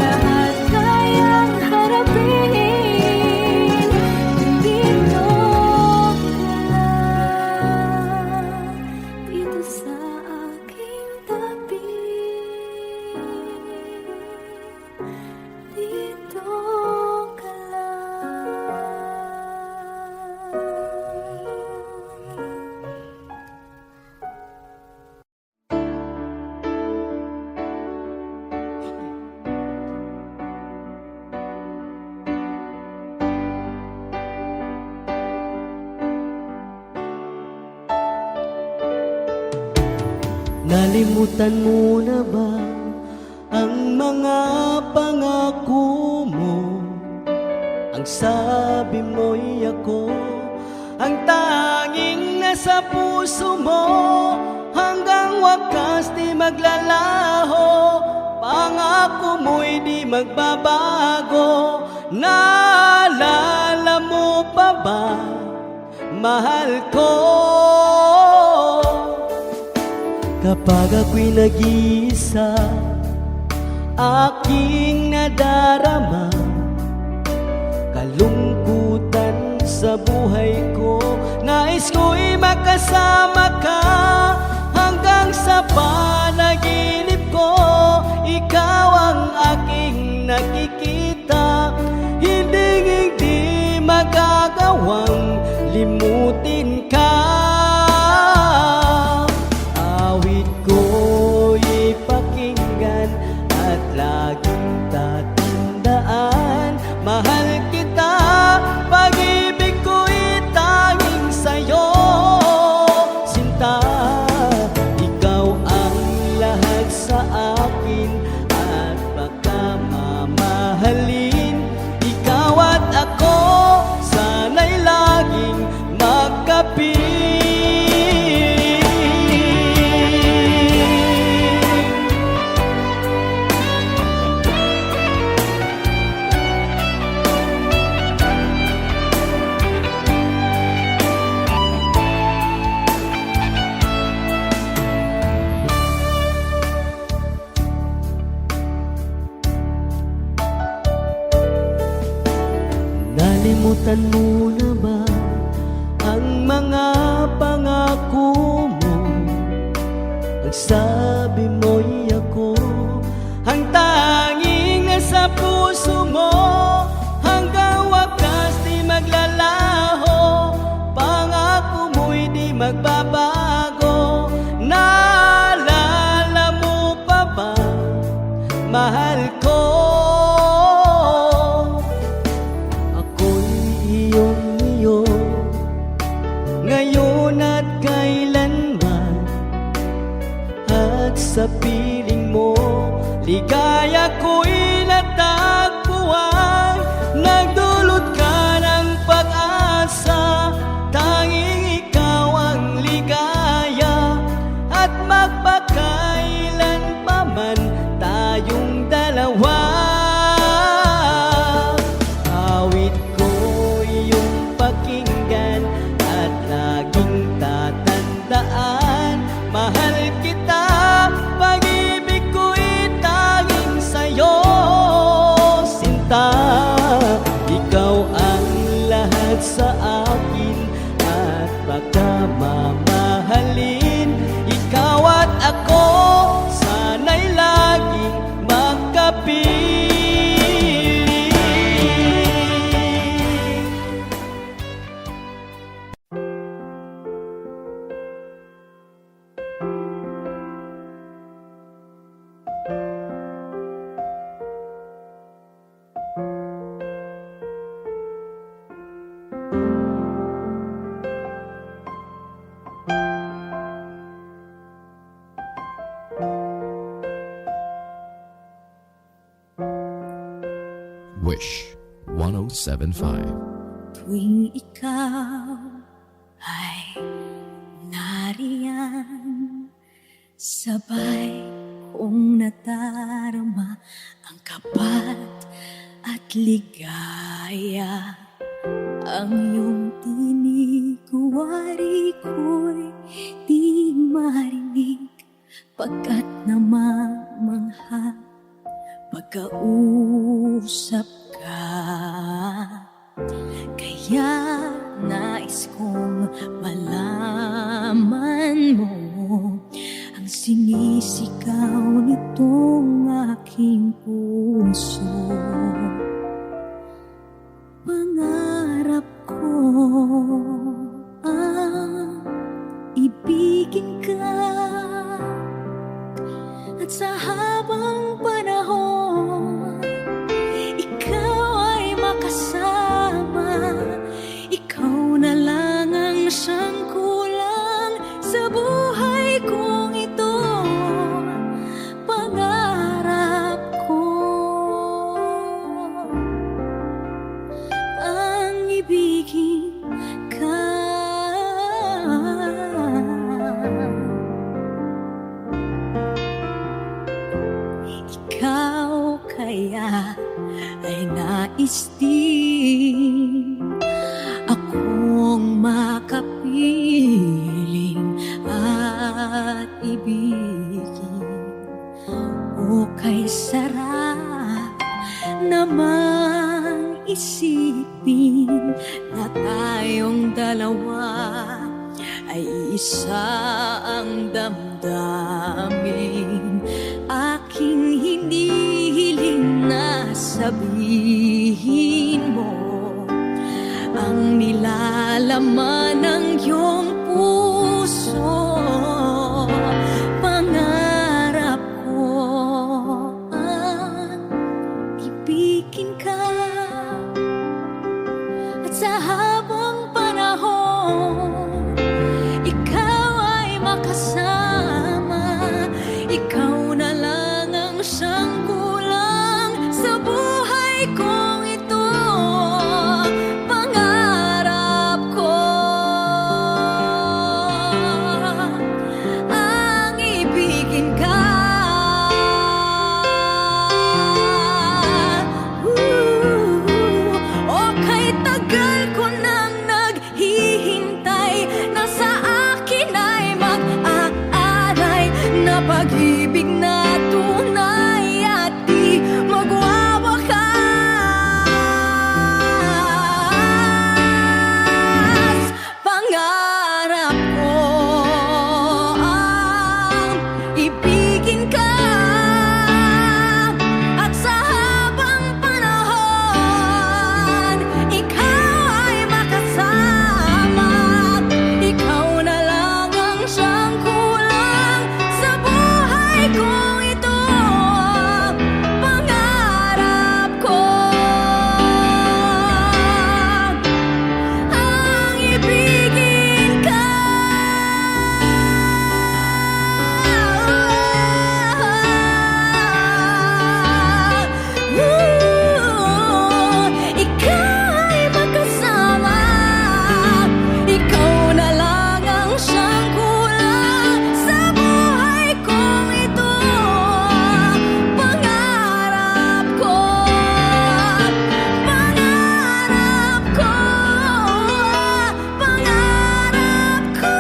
Lahat kayang harapin. Dito ka lang, dito sa aking tabi. Dito ka lang. Nalimutan mo na ba ang mga pangako mo? Ang sabi mo'y ako ang tanging nasa puso mo. Hanggang wakas di maglalaho, pangako mo'y di magbabago. Naalala mo pa ba, mahal ko? Kapag ako'y nag-iisa, aking nadarama kalungkutan sa buhay ko. Nais ko'y makasama ka hanggang sa panaginip ko. Ikaw ang aking nakikita, hindi magagawang limutin ka. Awit ko'y pakinggan at laging tatandaan. Mahal kita, pag-ibig ko'y tanging sa'yo. Sinta, ikaw ang lahat sa akin at baka mamahalin. Ikaw at ako, sana'y laging magkapiling. Nalimutan mo na ba ang mga pangako mo? Ang sabi mo'y ako ang tanging nasa puso mo. Hanggang wakas di maglalaho, pangako mo'y di magbabago. Naalala mo pa ba, mahal ko? Iyo ngayon at kailanman, at sa piling mo ligaya ko'y natagpuan. Nagdulot ka ng pag-asa, tanging ikaw ang ligaya. At magpakailan pa man tayong dalawa, awit pakinggan at laging tatandaan. Mahal kita, pag-ibig ko'y tanging sa'yo. Sinta, ikaw ang lahat sa akin at baka mamahalin. Ikaw at ako, sana'y laging magkapiling. Dito ka Wish 1075. Tuwing ikaw ay nariyan, sabay kong nadarama ang kapat at ligaya. Ang iyong tinig, wari ko'y di marinig, pagkat namamangha pagkausap ka. Kaya nais kong malaman mo ang sinisigaw nitong aking puso. Pangarap ko ang ibigin ka, at sa habang panahon ikaw ay makasama. Ikaw na lang ang siyang kulang sa buhay kong ito. Pangarap ko ang ibigin ka. Ikaw kaya ay nais din akong makapiling at ibigin. O kay sarap namang isipin na tayong dalawa ay isa ang damdamin. Aking hinihiling na sabihin mo ang nilalaman ng iyong puso. Pangarap ko ang ibigin ka, at sa habang panahon ikaw ay makasama. Ikaw na lang ang siyang kulang sa buhay kong ito. Pangarap ko ang ibigin ka. O kay tagal ko nang naghihintay na sa akin ay mag-aaray na pag-ibig na tunay at di magwawakas. Pangarap ko ang ibigin ka, at sa habang panahon ikaw ay makasama. Ikaw na lang ang siyang kulang sa buhay kong ito. Pangarap ko ang ibigin ka. Ikaw ay makasama. Ikaw na lang ang siyang kulang sa buhay kong ito. Pangarap ko, pangarap ko, pangarap ko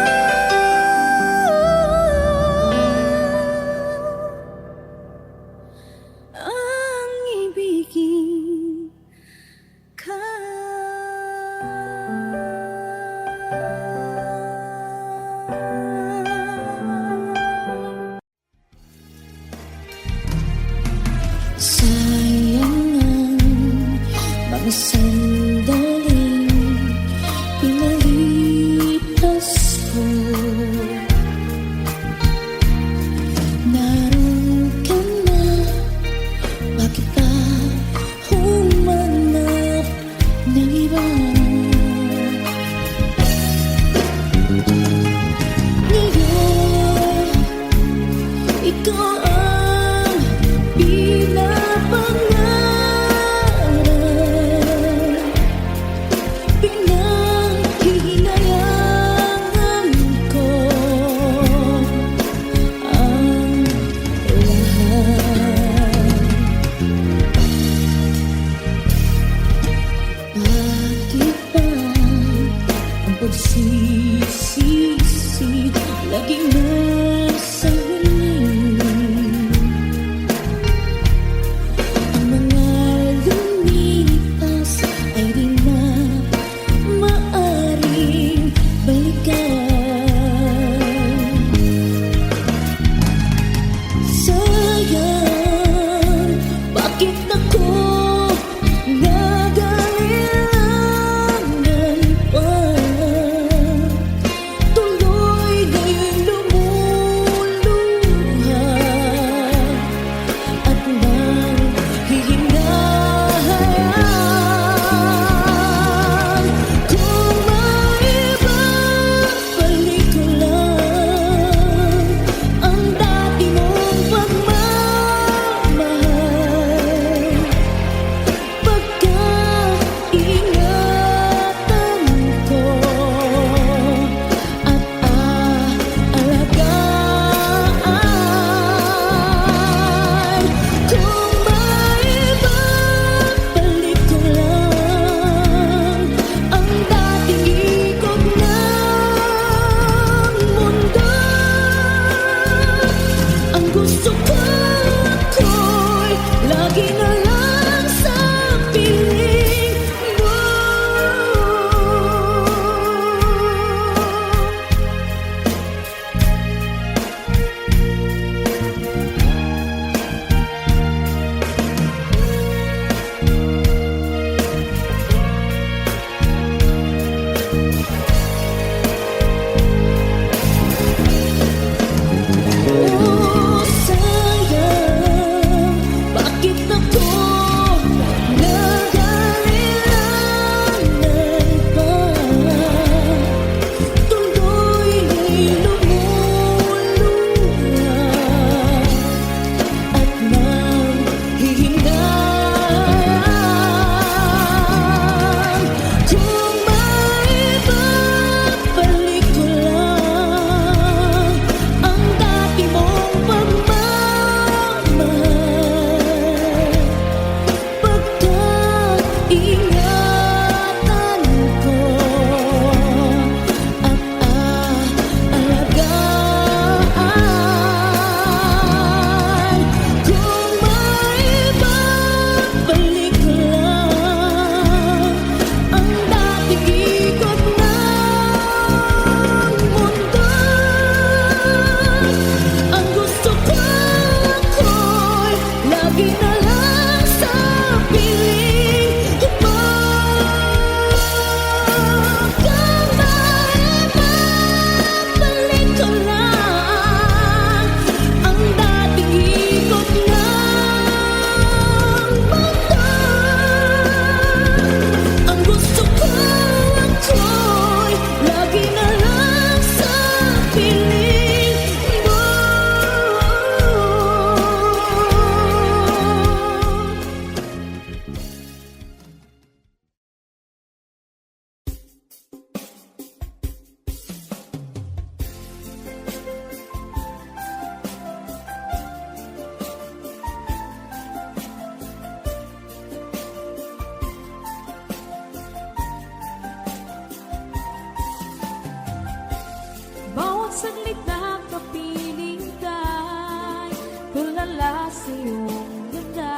ang ibigin ka. Sayang ang mga sandaling pinalipas ko. Naroon ka na, bakit pa humanap ng iba? Ngayon, ikaw ang pinapangarap laging nasa huli. Ang mga lumipas ay di na maaring balikan. Sayang, bakit ako nagalilangan pa? Tuloy na'y lumuluha at nanghihinayang. Kung maibabalik ko lang ang dati mong pagmamahal, pagkaingatan ko at aalagaan. Kung maibabalik ko lang ang dating ikot ng mundo, ang gusto ko ako'y lagi na lang sa piling mo. Oh, sayang, bakit ako nagalilangan pa? Tuloy na'y lumuluha at nanghihinayang. Kung maibabalik ko lang ang dati mong pagmamahal, pagkaingatan ko at aalagaan. Kung maibabalik ko lang ang dating ikot ng mundo, ang gusto ko ako'y lagi na lang sa piling mo. Kung maibabalik ko lang ang dating ikot ng mundo, ang gusto ko ako'y lagi na lang sa piling mo. Bawat saglit na kapiling ka'y tulala sa iyong ganda.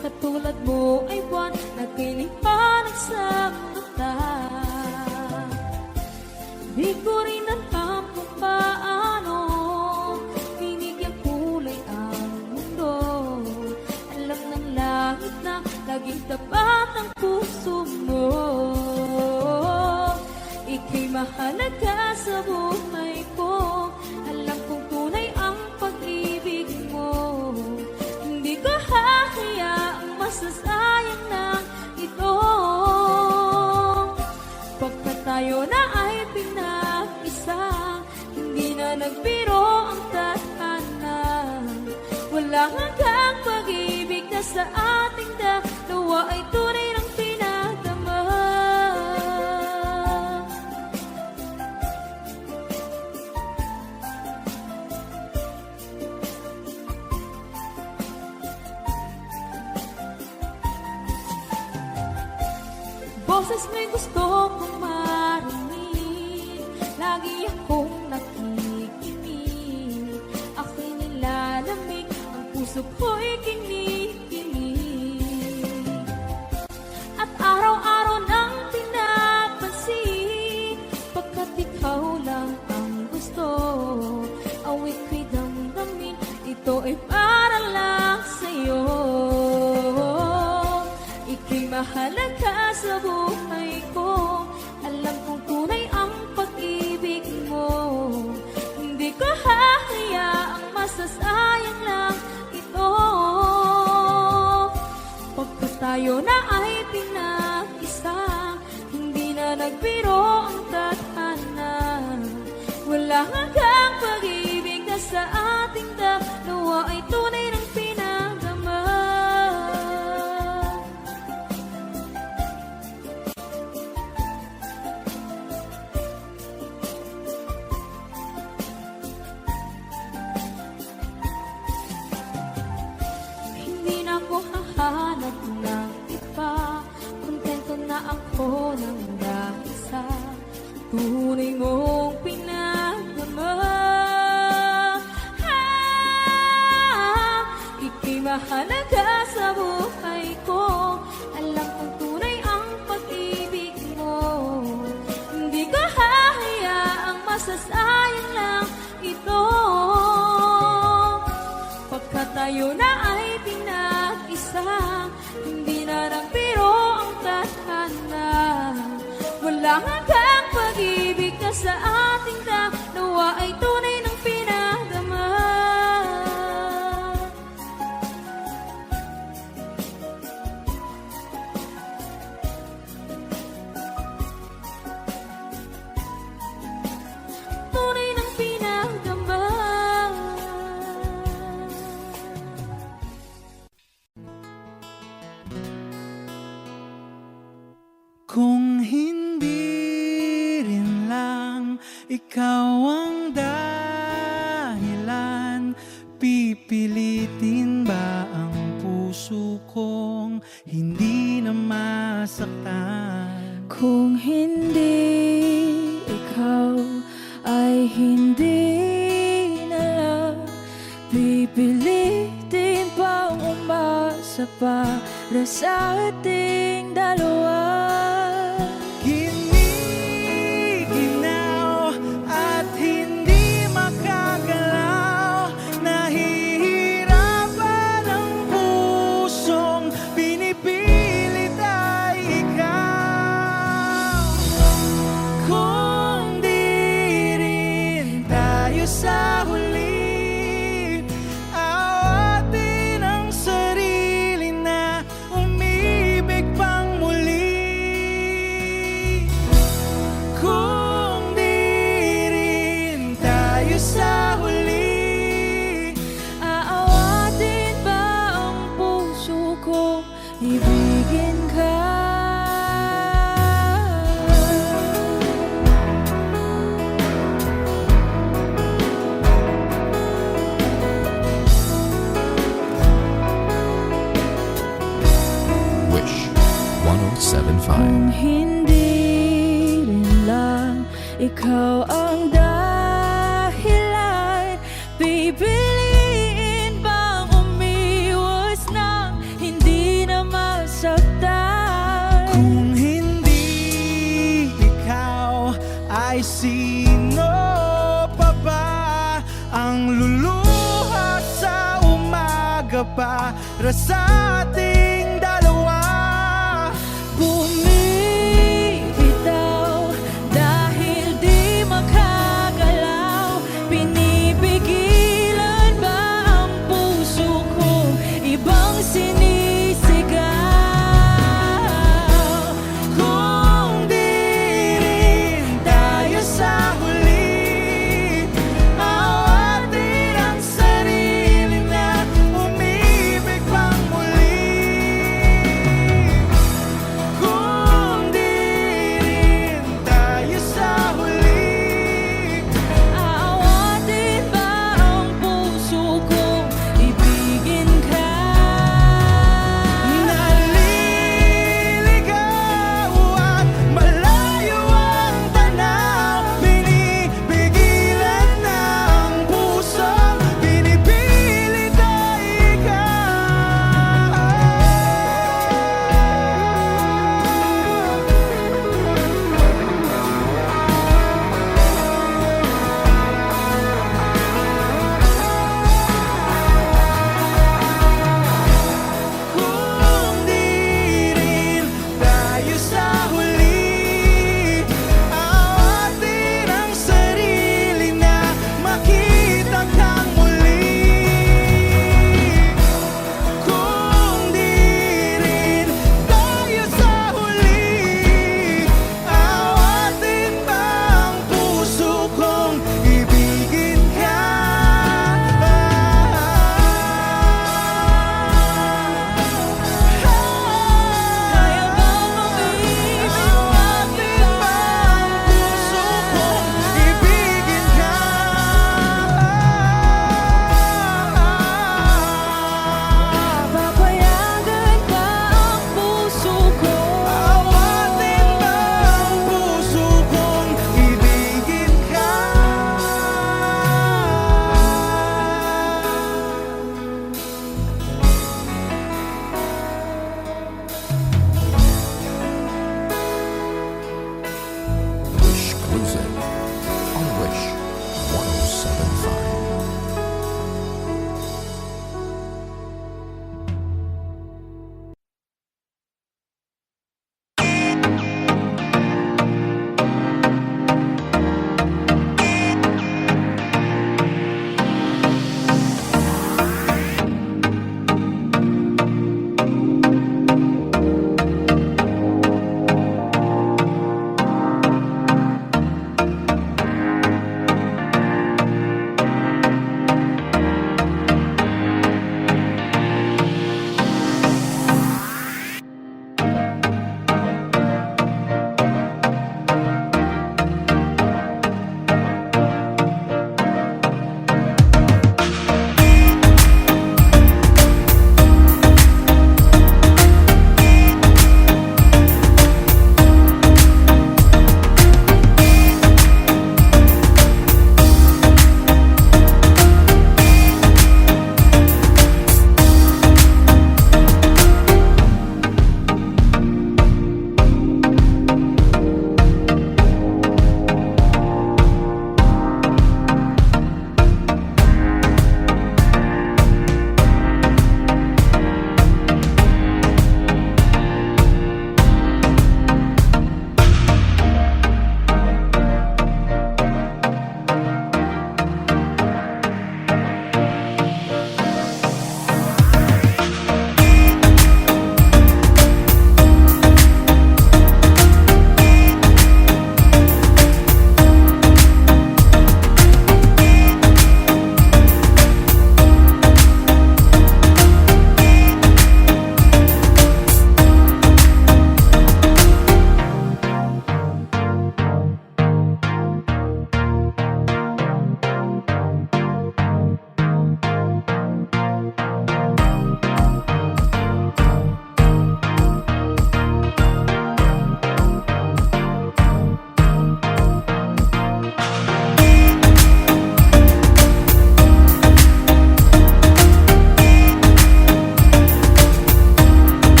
Katulad mo ay buwan na kinipanag sa mata. Di ko rin alam kung paano binigyan kulay ang mundo. Alam ng langit na laging tapat ang puso mo. Ika'y mahalaga sa buhay ko. Alam kong tunay ang pag-ibig mo. Hindi ko hahayaang masasayang na ito. Pagkat tayo na ay pinag-isa, hindi na nagbiro ang tadhana. Walang hanggang pag-ibig na sa ating dalawa ay tunay ng pinagdama. Boses mo'y gusto kong marinig, lagi akong nakikinig. puso ko'y kinikilig. At araw-araw nang pinapansin, pagkat ikaw lang ang gusto. Awit ko'y damdamin, ito ay para lang sa'yo. Ika'y mahalaga sa buhay ko, alam kong tunay ang pag-ibig mo. Hindi ko hahayaang masasayang lang ito. Pagkat tayo na ay pinag-isa, hindi na nagbiro ang tadhana. Wala hanggang pag-ibig na sa ating dalawa ay tunay ng pinagdama. Hindi na ako hahanap ng iba, kontento na ako ng dahil sa tunay mong pinagdama. Ika'y mahalaga sa buhay ko, alam kong tunay ang pag-ibig mo. Hindi ko hahayaang masasayang lang ito. Pagkat tayo na ay pinag-isa, hindi na nagbiro ang tadhana. Wala hanggang pag-ibig na sa ating dalawa ay tunay ng pinagdama. Tunay ng pinagdama. Kung hindi rin lang ikaw ang dahilan, pipilitin ba ang puso kong hindi na masaktan? Kung hindi ikaw ay hindi na lang, pipilitin bang umasa para sa ating dalawa? Giniginaw at hindi makagalaw, nahihirapan ang pusong pinipilit ay ikaw. Kung di rin tayo sa huli, awatin ang sarili na umibig pang muli. Kung di rin tayo sa huli, Aawatin ba ang puso ko, ibigin ka? Wish 1075. Kung hindi rin lang ikaw ang dahilan, pipiliin bang umiwas nang hindi na masaktan? kung hindi ikaw ay sino pa ba ang luluha sa umaga para sa ating dalawa? Bumibitaw dahil di makagalaw, pinipigilan ba ang puso ko, ibang sinisigaw? Kung di rin tayo sa huli, awatin ang sarili na umibig pang muli.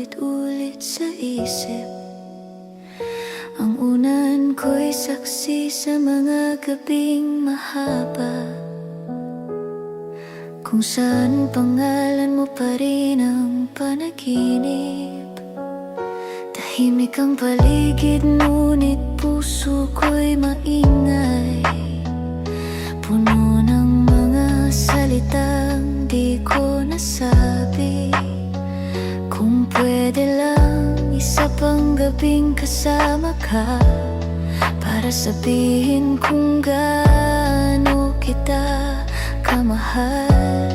paulit-ulit sa isip. Ang unan ko'y saksi sa mga gabing mahaba, kung saan pangalan mo pa rin ang panaginip. Tahimik ang paligid, ngunit puso ko'y maingay, puno ng mga salitang di ko nasabi. Kung pwede lang, isa pang gabing kasama ka, para sabihin kung gaano kita kamahal.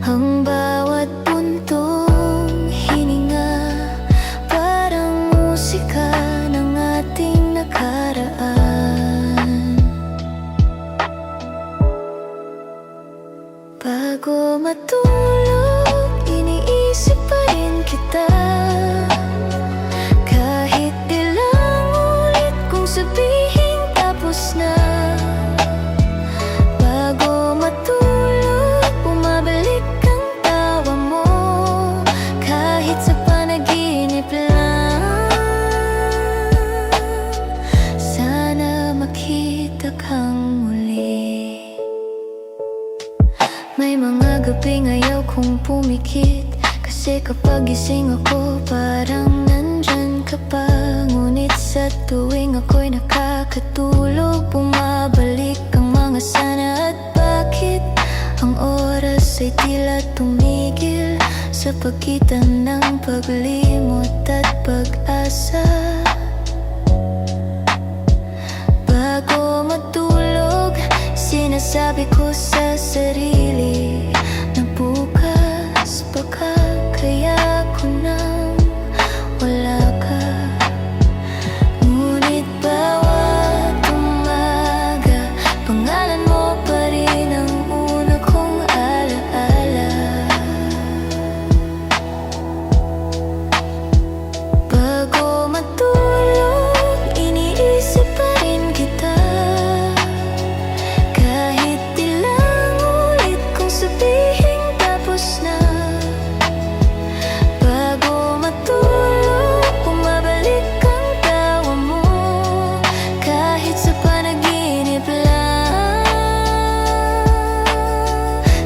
Ang bawat puntong hininga, parang musika ng ating nakaraan. Bago matulog, iniisip pa rin kita. Kahit ilang ulit kong sabihin tapos na. Bago matulog, bumabalik ang tawa mo, kahit sa panaginip lang. Sana makita kang muli. May mga gabing ayaw kong pumikit, kasi kapag gising ako parang nandyan ka pa. Ngunit sa tuwing ako'y nakakatulog, bumabalik ang mga sana at bakit. Ang oras ay tila tumigil sa pagitan ng paglimot at pag-asa. Bago matulog, sinasabi ko sa sarili na bukas baka kaya ko nang wala ka. Ngunit bawat umaga, pangalan mo pa rin ang una kong alaala. Bago matulog, iniisip pa rin kita. Kahit ilang ulit kong sabihin tapos na. Bago matulog, bumabalik ang tawa mo, kahit sa panaginip lang.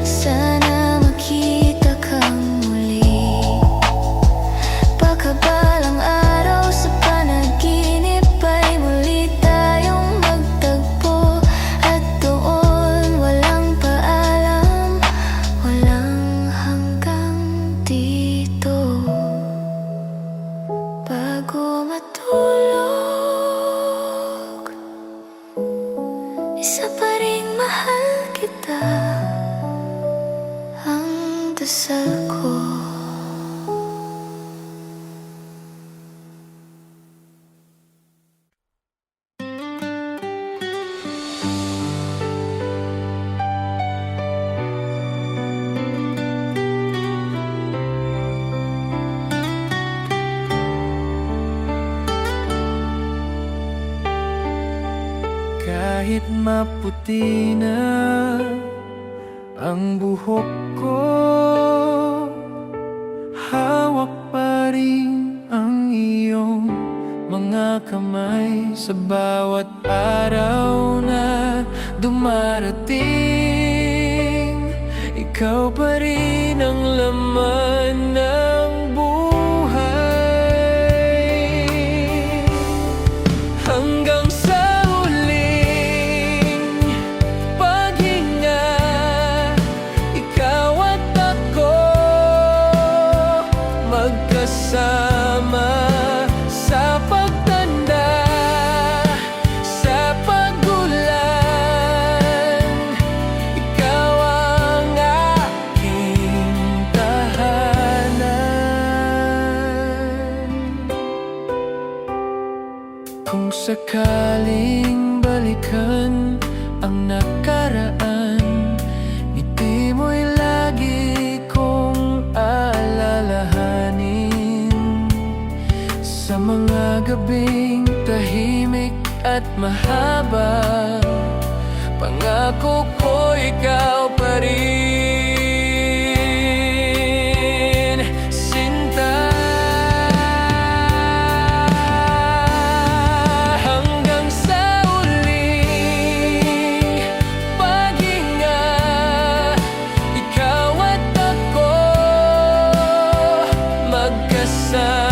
Sana makita kang muli. Baka balang araw sa panaginip ay muli tayong magtagpo, at doon walang paalam, walang hanggang dito. Bago matulog, isa pa ring mahal kita, ang dasal ko. Kahit maputi na ang buhok ko, hawak pa rin ang iyong mga kamay sa bawat araw na dumarating. Ikaw pa rin ang laman ng buhay, hanggang sa huling paghinga. Ikaw at ako magkasama sa pagtanda, sa paggulan. Ikaw ang aking tahanan. Kung sakaling balikan ang nakaraan, ngiti mo'y lagi kong alalahanin. Sa mga gabing tahimik at mahaba, pangako ko ikaw pa rin, sinta. sa